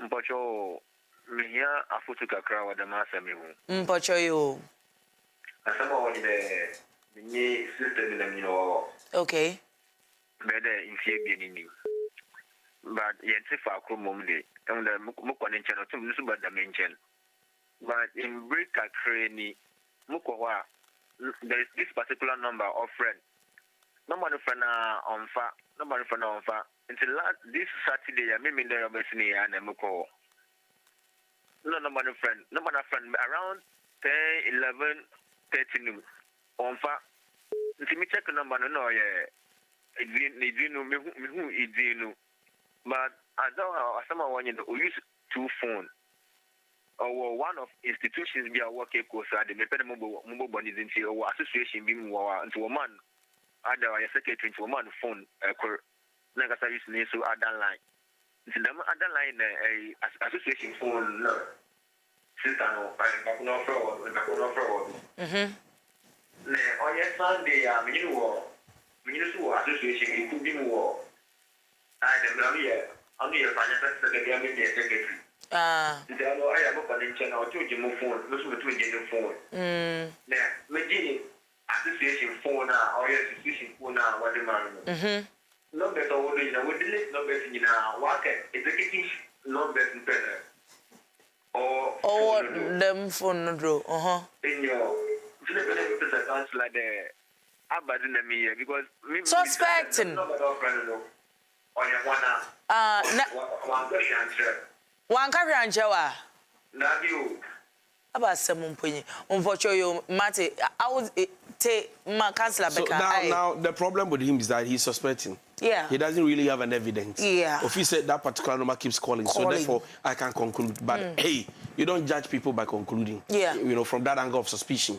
Speaker 8: Mpocho mihia afutu kakra wa dama asemi hu.
Speaker 1: Mpocho yo.
Speaker 8: Asema woni de ni system na mino.
Speaker 1: Okay.
Speaker 8: Bede infie bi ni. But yente fa akro mom de. Em da mukwa ne nche no tum nusu bada menchen. But in break kakra ni mukwa wa there is this particular number of friend. Number of friend onfa. Until this Saturday, I mean there obviously and mukwa. No number of friend around 10, 11, 13 on fa. Until me check the number no yeah. It but as someone want to use two phone or one of institutions be a work course at the mobile bodies into or association being into a man other secretary into a man phone like I used to other line. The other line a association phone no. Sister no, I'm not fraud. On your Sunday, association, it could be more. I'm here financial secretary. I am opening channel to Jim phone, listen to the phone. Now, Magini association phone now, or your association phone now, what the man. No better order, we delete no better in our work, executive, no better better. Or
Speaker 1: them phone no draw.
Speaker 8: In your like the abandon me because
Speaker 1: suspecting. One carry and Jawa. About some punny. Unfortunately, Mate, I would take my counselor.
Speaker 2: So now the problem with him is that he's suspecting.
Speaker 1: Yeah.
Speaker 2: He doesn't really have an evidence.
Speaker 1: Yeah.
Speaker 2: If he said that particular number keeps calling, so therefore I can conclude. But hey, you don't judge people by concluding.
Speaker 1: Yeah.
Speaker 2: You know, from that angle of suspicion.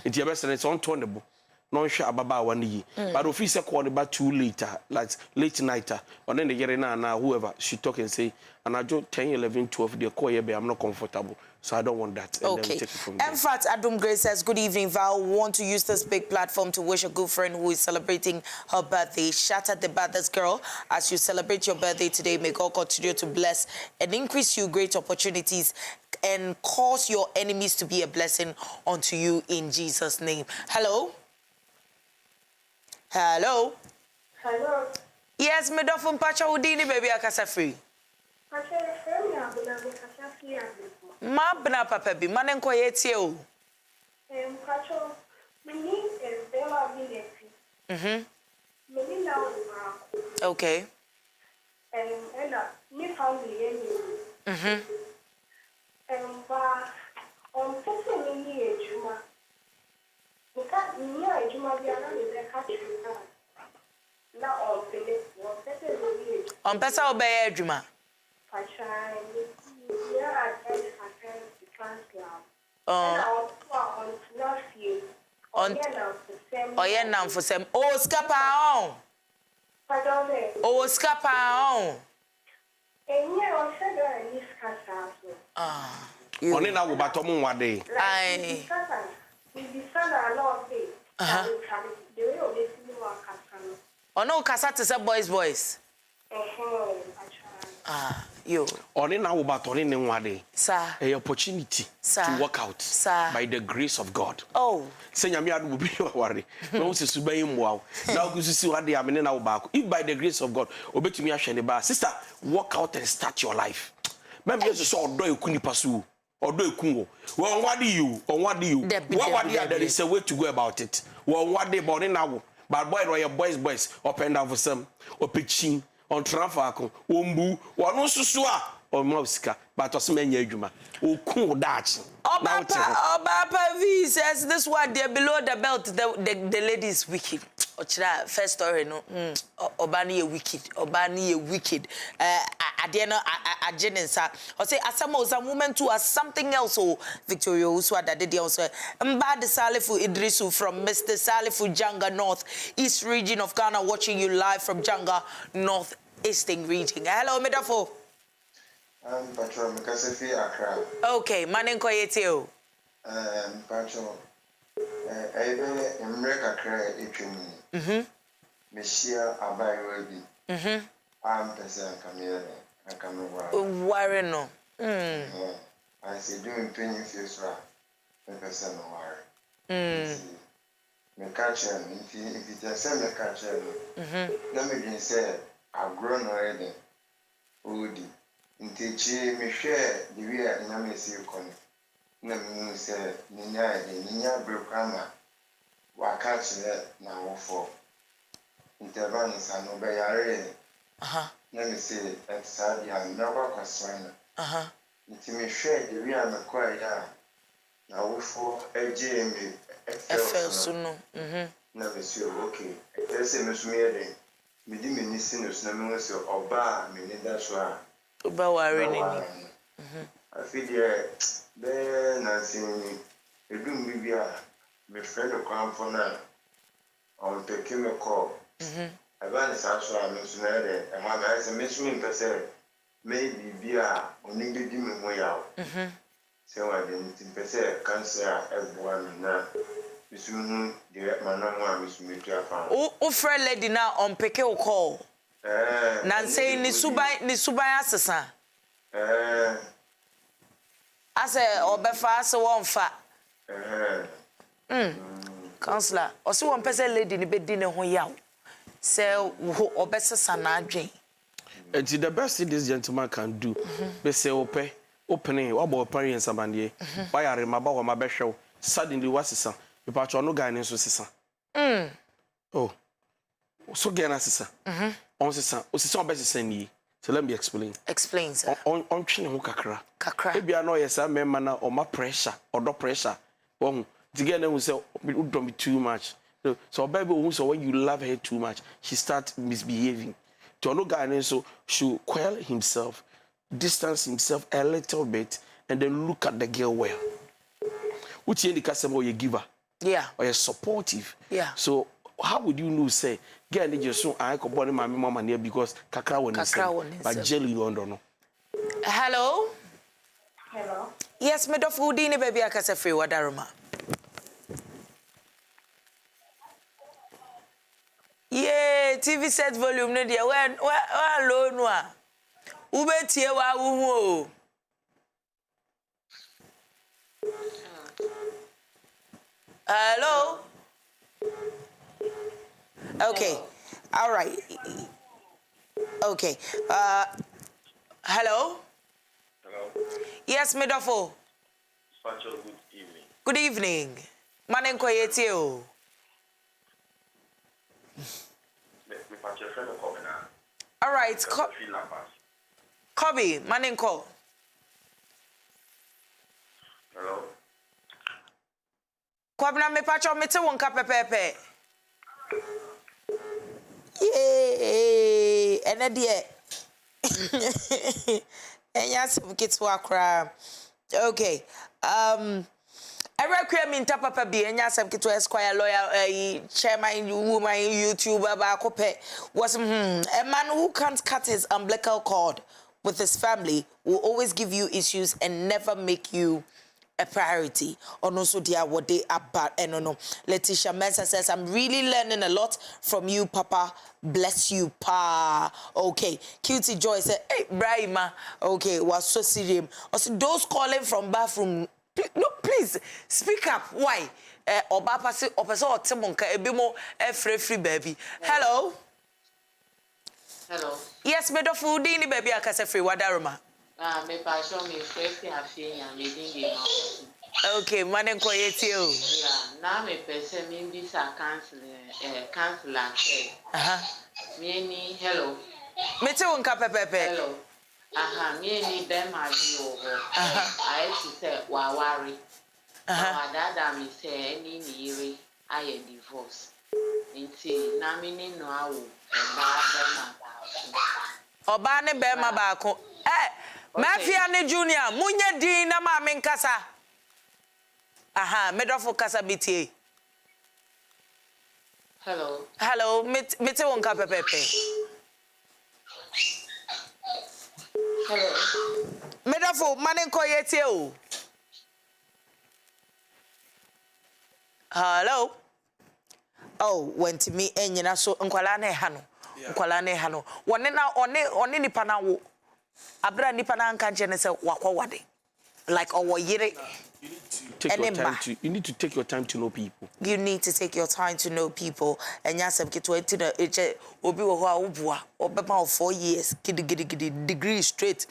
Speaker 2: It's your best and it's unturnable. Non sure about 1 year. But if he said call about 2 later, like late nighter, or then they get in now, whoever she talk and say, and I do 10, 11, 12, they call you, I'm not comfortable. So I don't want that. And
Speaker 1: okay.
Speaker 2: then we take it from there.
Speaker 1: In fact, Adum Grace says, good evening, Val. Want to use this big platform to wish a good friend who is celebrating her birthday. Shout at the baddest girl. As you celebrate your birthday today, may God continue to bless and increase you great opportunities and cause your enemies to be a blessing unto you in Jesus' name. Hello? Hello?
Speaker 7: Hello?
Speaker 1: Yes, me dofun pacha udini baby akasa free. Ma bna papa bi manen ko yetie o.
Speaker 7: Pacho, mini Bella Village. Mini now.
Speaker 1: Okay.
Speaker 7: And me family. But on person ni ejuma. Because ni ejuma bi ana le catch you now. Na on
Speaker 1: On pesa obey adwuma. Oye nam for sem. Oh, scapa on. Oh, scapa on.
Speaker 2: Oni na wo bato mu wade.
Speaker 1: Ai. Ono kasa to say boys. You.
Speaker 2: Oni na wo bato ni ne wade.
Speaker 1: Sir.
Speaker 2: A opportunity to work out by the grace of God.
Speaker 1: Oh.
Speaker 2: Say nyame adu obi ware. No se suban mwa. Na ogususi wade amene na wo baako. If by the grace of God, obetumi ahwe ne ba. Sister, work out and start your life. Remember Jesus say odo eku nipa so. Odo eku wo. Won wade you. What there is a way to go about it. Won wade body na wo. But boy no boys up and down for some. Opechin on traffic. Ombu. Wonu susu a o mosika. But osmenya adwuma. Oku dachi.
Speaker 1: Papa V says this one there below the belt the lady is wicked. Ochira first story no obani a wicked adieno agenensa o say asamo was a woman to as something else oh Victoria Uswa that dey also Mbad Salifu Idrisu from Mr. Salifu Janga North East region of Ghana watching you live from Janga North Eastern region. Hello Medafo.
Speaker 9: Patron Mikasefi Accra.
Speaker 1: Okay, manenko yetio.
Speaker 9: Patron ebe America kra etwemi. Meshia abayo bi. Am pesa kamera.
Speaker 1: Worry no.
Speaker 9: I say doing 20 years ra. Pesa no worry. Me catch him if you just say me catch him. Let me just say I've grown already. Odi. Ntechi me hwe the way na me see kon na me say ninya brokama wa catch na wofo intervals no be yare na me say exadi and never question nti me hwe the way na kwai ya na wofo ADJEI me
Speaker 1: FL no
Speaker 9: na me say okay say me sumie den me di me ni sinus na me say oba me ni da so a
Speaker 1: Uba worry ni.
Speaker 9: I feel there na sin edum bibia me friend ko for na on take me call aba ni sa so a me so na de e ma na say me so me pese me bibia oni be di me ho ya say wa de ni pese cancer everyone na me so hu direct man na mo me so me tu afa
Speaker 1: O friend lady na on pick your call. Nancy ni suban asesa. Ase obefa ase wonfa. Counselor, osi won pese lady ni bedi ne ho yaw. Say obesesa na adwen.
Speaker 2: And the best thing this gentleman can do, be say opening, about parents and bandie. Why are remember what my best show? Suddenly what's the son? You patch on no guy in so Oh, so get an assessor. On the best send. So let me explain.
Speaker 1: Explain, sir.
Speaker 2: On training who kakra.
Speaker 1: Kakra.
Speaker 2: If you know yes, I man or my pressure or no pressure. Well, together we say don't be too much. So baby, also when you love her too much, she starts misbehaving. To no guy so should quell himself, distance himself a little bit, and then look at the girl well. Which in the customer you giver,
Speaker 1: yeah,
Speaker 2: or you're supportive,
Speaker 1: yeah.
Speaker 2: So how would you know say? Get any just so I could body my mama near because kakra won but jelly you don't know.
Speaker 1: Hello?
Speaker 7: Hello?
Speaker 1: Yes, me do foodini baby akase free wadaruma. Yeah, TV set volume no dia when low no a. Ubetie wa wo. Hello? Okay. All right. Okay. Hello?
Speaker 8: Hello?
Speaker 1: Yes, Medofo.
Speaker 8: Special good evening.
Speaker 1: Good evening. Manen ko yeti o.
Speaker 8: Me patch your friend ko na.
Speaker 1: All right. Kobe, manen ko.
Speaker 8: Hello?
Speaker 1: Kwabna me patch on me te won ka pepepe. Yay! Ene de Enya sebukitwa kra. Okay. Every crime in Tapapa be and Yasam to Esquire lawyer, chairman, woman, YouTuber, Bakope was a man who can't cut his umbilical cord with his family will always give you issues and never make you a priority. Or no, so dear, what they are bad. And no, Letitia Mensah says, I'm really learning a lot from you, Papa. Bless you, Pa. Okay. Cutie Joy said, hey, Brahima. Okay, was so serious. Also, those calling from bathroom. No, please speak up. Why? Oba pasi opeso otemonka ebimo free baby. Hello.
Speaker 3: Hello.
Speaker 1: Yes, me do food ni baby akase free wadaruma.
Speaker 3: Me passion me free afie ya me dingi ma.
Speaker 1: Okay, mane nko yeti o.
Speaker 3: Yeah, na me pese me bisa cancel Me ni hello.
Speaker 1: Me te wonka pepepe.
Speaker 3: Hello. Me ni dem abi o. I to say wawari. Dada me say ni ire I divorce. Nti na me ni no awo
Speaker 1: Oba ne be ma baako. Mafia ne junior munye din na ma me nkasa. Me do fo kasa bitie.
Speaker 3: Hello.
Speaker 1: Hello, me te wonka pepepe.
Speaker 3: Hello.
Speaker 1: Medafo mane nko yetie o. Hello. Oh, went me enyina so nkwala na ha no. Nkwala na ha no. Wone na one nipa na wo. Abra nipa na nka nche ne se wakwa wade. Like owo yire.
Speaker 2: You need to take your time to know people.
Speaker 1: You need to take your time to know people. And yasem ke 20 na eche obi wo ho a wobua obema 4 years gidi degree straight.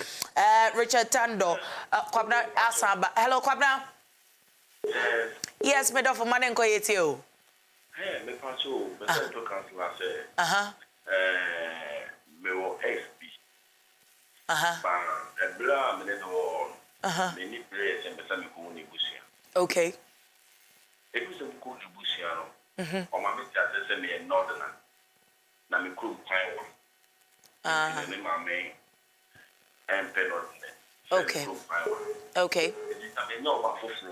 Speaker 1: Richard Tando Kwabna Asamba. Hello Kwabna. Yes, me do for mane nko yeti o.
Speaker 10: Me pacho be to cancel say. Me wo XP. Ba ebla me no. Me ni place and be me ko ni busia.
Speaker 1: Okay.
Speaker 10: If you go to Busiano, or my Mr. Send me a northerner, na me crew Taiwan. My main and Penor.
Speaker 1: Okay. Okay.
Speaker 10: I mean, no, but for flu.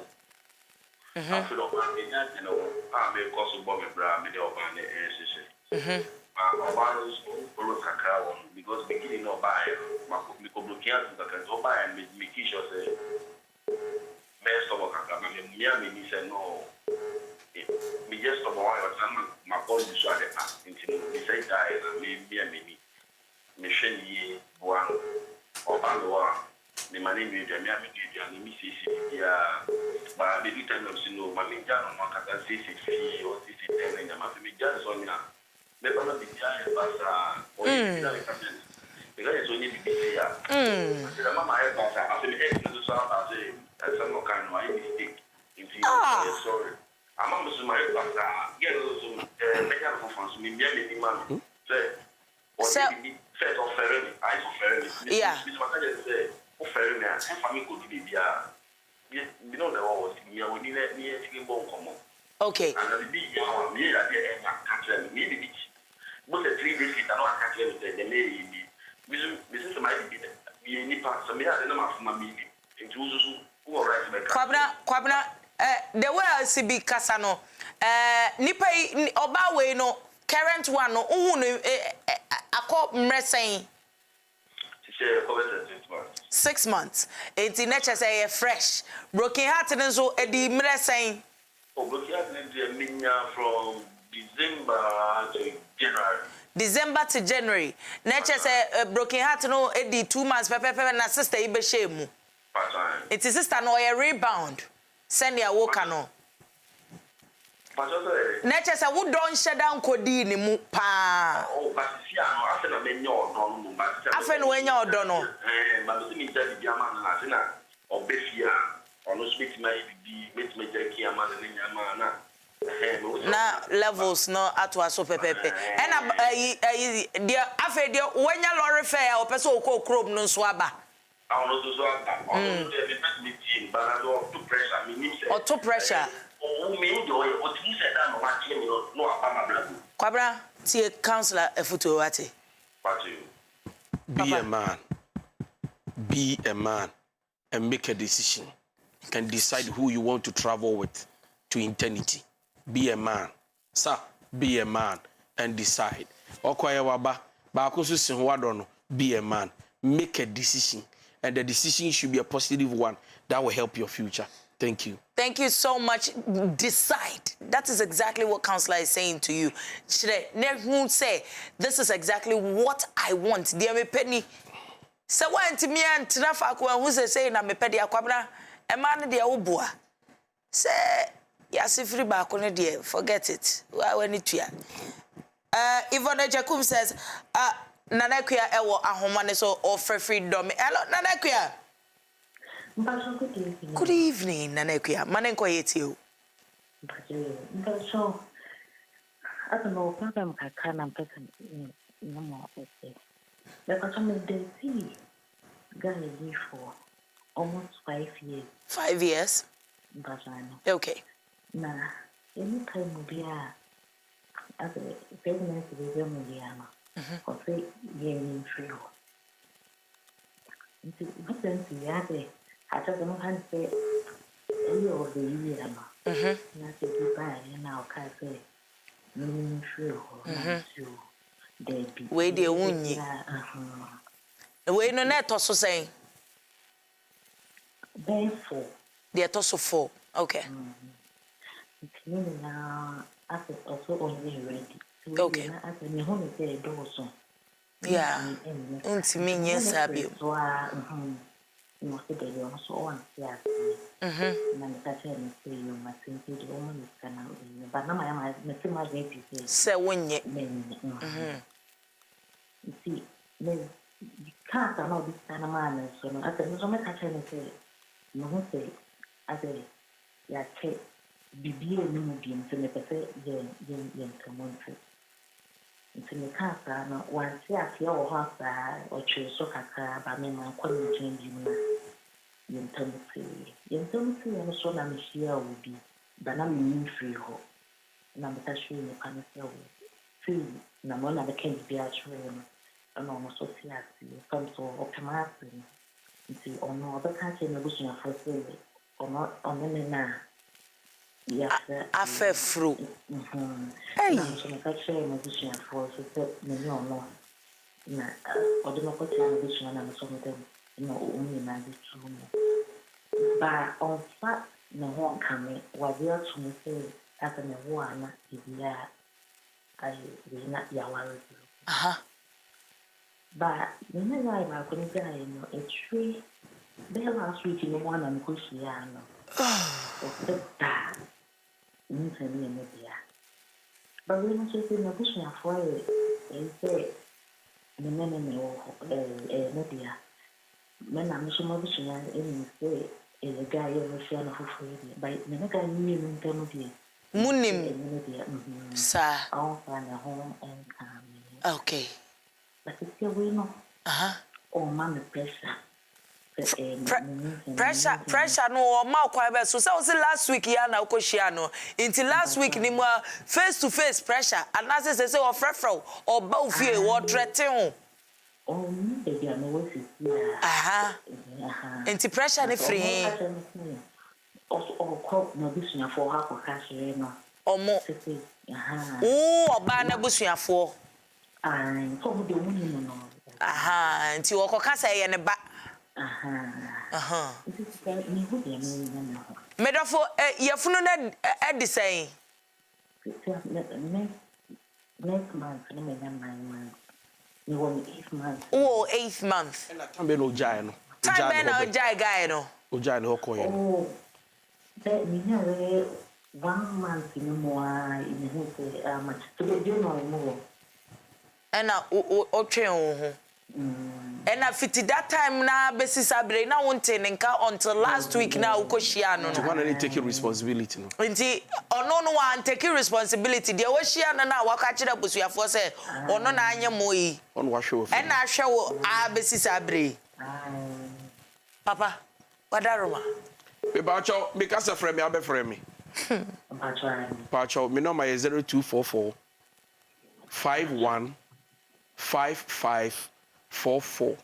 Speaker 10: I feel of my midnight, you know, I may cause a bomb bra, me over the air. My because beginning of buy, my Mikobukian, the buy and make sure say. Best of all, me say no. Me just of all, my body is so that until me say that me sheni one or one. The money me do me see but the time of no, my jam on can see or see in the matter. Me just on ya. Never not be giant, but because it's only here. Mama, I say, some kind of mistake. Sorry. I'm almost my get also make up for me, man. Say, set of ferry, I for ferry.
Speaker 1: Yeah.
Speaker 10: This what I say, ferry, and family could be there. You know the was we need a bomb come on.
Speaker 1: Okay.
Speaker 10: And the big me at the end, I can't me the beach. But the 3 days, I don't catch the lady. This is my be any part, some other number of my meeting.
Speaker 1: Kwabna the way I see be kasano nipa oba we no current one no unu akọ mresen 6 months it nature say fresh broken heart nso edi mresen
Speaker 10: broken heart mean from
Speaker 1: December to January nature say broken heart no edi 2 months pepe na sister ibe shemu. It is sister no a rebound. Send your work no. Nature say we don't shut down kodi ni mu pa.
Speaker 10: Oh, but see I feel na me nyo don mu but
Speaker 1: afen we nya odo no.
Speaker 10: But see me tell the man na say na obefia ono speak my be met me tell ki ama na nya
Speaker 1: na levels no atwa so pepepe. And dia afen dia wenya lorry fare o pese okokrom no nso aba.
Speaker 10: I want to so but I don't too pressure.
Speaker 1: Or too pressure.
Speaker 10: Oh, me enjoy what you said. I'm watching you. No, I'm
Speaker 1: Kwabra, tie counselor efutu wate.
Speaker 10: What you?
Speaker 2: Be a man. Be a man and make a decision. And decide who you want to travel with to eternity. Be a man. Sir, be a man and decide. Okoye waba, ba akoso sin ho adono. Be a man. Make a decision. And the decision should be a positive one that will help your future. Thank you.
Speaker 1: Thank you so much. Decide. That is exactly what counselor is saying to you. Who say, this is exactly what I want. Dear me penny. So when to me and Tinafakwa who say na me pedi akwabna, a man dear ubua. Say, yes, if free back on dear, forget it. Why when it ya? Ivone Jacob says, Nanakia ewo ahomane so offer freedom. Hello, Nanakia. Good evening, Nanakia. Manenko yet you.
Speaker 11: So, I don't know, problem I can't person no more. Because I'm the see guy live for almost 5 years.
Speaker 1: 5 years?
Speaker 11: But I know.
Speaker 1: Okay.
Speaker 11: Nah, any time we are as a pregnancy with them, we are or say, yeah, in free. What then we are there? I just don't have to say, any of the year. Not to be bad, and now can't say, no, true,
Speaker 1: where they won ye. The way no net also saying.
Speaker 11: Therefore,
Speaker 1: they are also 4. Okay.
Speaker 11: Now, I also only ready.
Speaker 1: Okay. Yeah. Mean yes, have you.
Speaker 11: So, most of the also one, yes. Manufacturing, you must think the woman is going to but now I am my baby.
Speaker 1: So, when you
Speaker 11: see, you can't know this kind of man, so I said, no, I can't say, no, say, I say, yeah, Bibi and Nubian to make a say, young commonwealth. Into the car, no one see a few or choose so car, but me, my quality changing young Tennessee. Young Tennessee, and so I'm here will be, but I'm in free hope. Number sure you can say, free, no one of the can't be actually, and almost so see some sort of commanding. You see, or no other country in the bush for sale, or not on the now. Yes,
Speaker 1: I fell through.
Speaker 11: Hey, I'm a musician for so many or no. Or the local television and some of them, no, only man is true. But on fact, no one coming, what they are to me say, as a one, if you are, I will not be aware. But when I couldn't die, a tree, they last week in the one and Cushiano. That. But when I say in a bush for it, say, the men in the media, when I'm so much in say, is a guy in the field of free, but the guy knew in Timothy.
Speaker 1: Moonim, sir.
Speaker 11: I'll find a home and come.
Speaker 1: Okay.
Speaker 11: But it's still we know. Oh, mammy, pressure.
Speaker 1: Pressure no ma kwa be so say last week ya na okoshiano until last week ni mo face to face pressure and as say o frefro o ba ofie wo threaten
Speaker 11: oh baby I know what is
Speaker 1: until pressure ni free
Speaker 11: o ko no busuafo ha ko ka hire no
Speaker 1: omo oba na busuafo
Speaker 11: ko mo de woni no
Speaker 1: until o ko ka say ye ne ba Medofo yefunu na edisay
Speaker 11: next month no me na 9 months you want 8 months
Speaker 1: oh 8th month
Speaker 2: time be no jai no
Speaker 1: time be na jai guy no
Speaker 2: o jai no koye
Speaker 11: oh that me na 1 month no more in who say much to be do no more
Speaker 1: and o twen ho and after that time na basis abre na wonte nka until last week na ukoshia no
Speaker 2: no one any take responsibility no
Speaker 1: nti ono no one take responsibility de woshia no na waka kire busuafo se ono na anye moyi
Speaker 2: ono wa hwe wo
Speaker 1: and na hwe wo a basis abre papa wadaroma
Speaker 2: me ba cho me ka se frame abe frame ba cho me number is 0244 51 55 44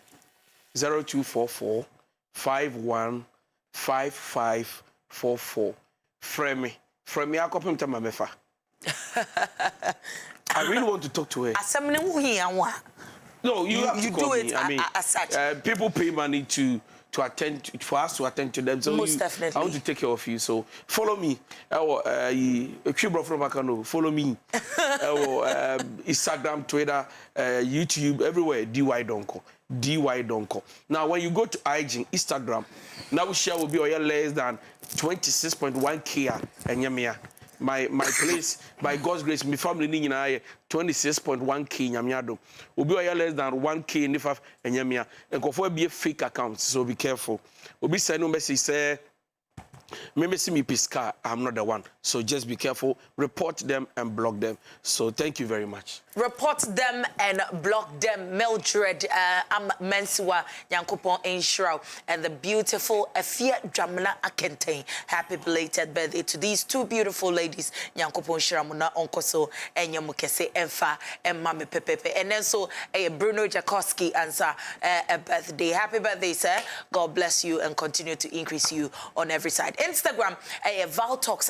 Speaker 2: 0244 515544. Frame me akopem tama mefa. I really want to talk to her. No, you have to call me. I mean, people pay money to attend for us to attend to them. So
Speaker 1: most definitely,
Speaker 2: I want to take care of you. So follow me. Follow me. Instagram, Twitter, YouTube, everywhere. DY Donko. DY Donko. Now, when you go to IG, Instagram, now share will be less than 26.1K and yamia. My place, by God's grace, my family in 26.1K nyamiado. Obi oya less than 1K in the and yamia. And go for be a fake account, so be careful. Obi send no message say, maybe see me pisca, I'm not the one. So just be careful, report them and block them. So thank you very much.
Speaker 1: Report them and block them. Mildred, I'm MENSAH Nyankopon Inshraw, and the beautiful Afia Dramana Akente. Happy belated birthday to these two beautiful ladies, Nyankopon Shiramuna Onkoso and Yamukese Enfa and Mami Pepepe. And then so Bruno Jakowski answer a birthday. Happy birthday, sir. God bless you and continue to increase you on every side. Instagram, VALTalks_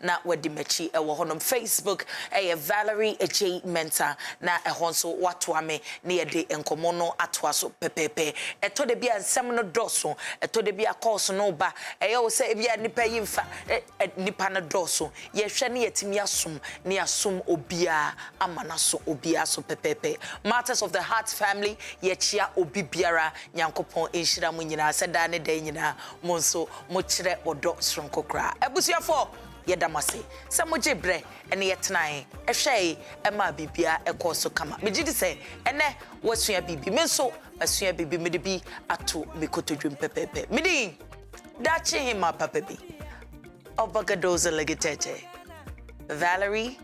Speaker 1: na wadimechi ewohonom. Facebook, VALARIE ADJEI MENSAH na ehonso watoame ne yede enkomono atoaso pepepe. Eto de bia nsem no doso, eto de bia course no ba. Wo se bia nipa yimfa nipa na doso. Ye hwe ne yetimi asum ne asum obia amana so obia so pepepe. Matters of the Heart family ye chia obi biara Nyankopon enhira mu nyina seda ne dan nyina monso mo kire odo sonko kra. Ebusuafo yedamase se moje bre ene yetnan ehwe ema bibia ekoso kama megidi se ene wasua bibi menso asua bibi medebi ato mekotodwem pepepe medi dachi hima papabi obagadoza legetete VALARIE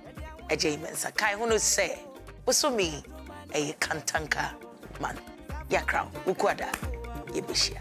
Speaker 1: ADJEI MENSAH kai hono se bosomi kantanka man yakra ukwada yebeshia.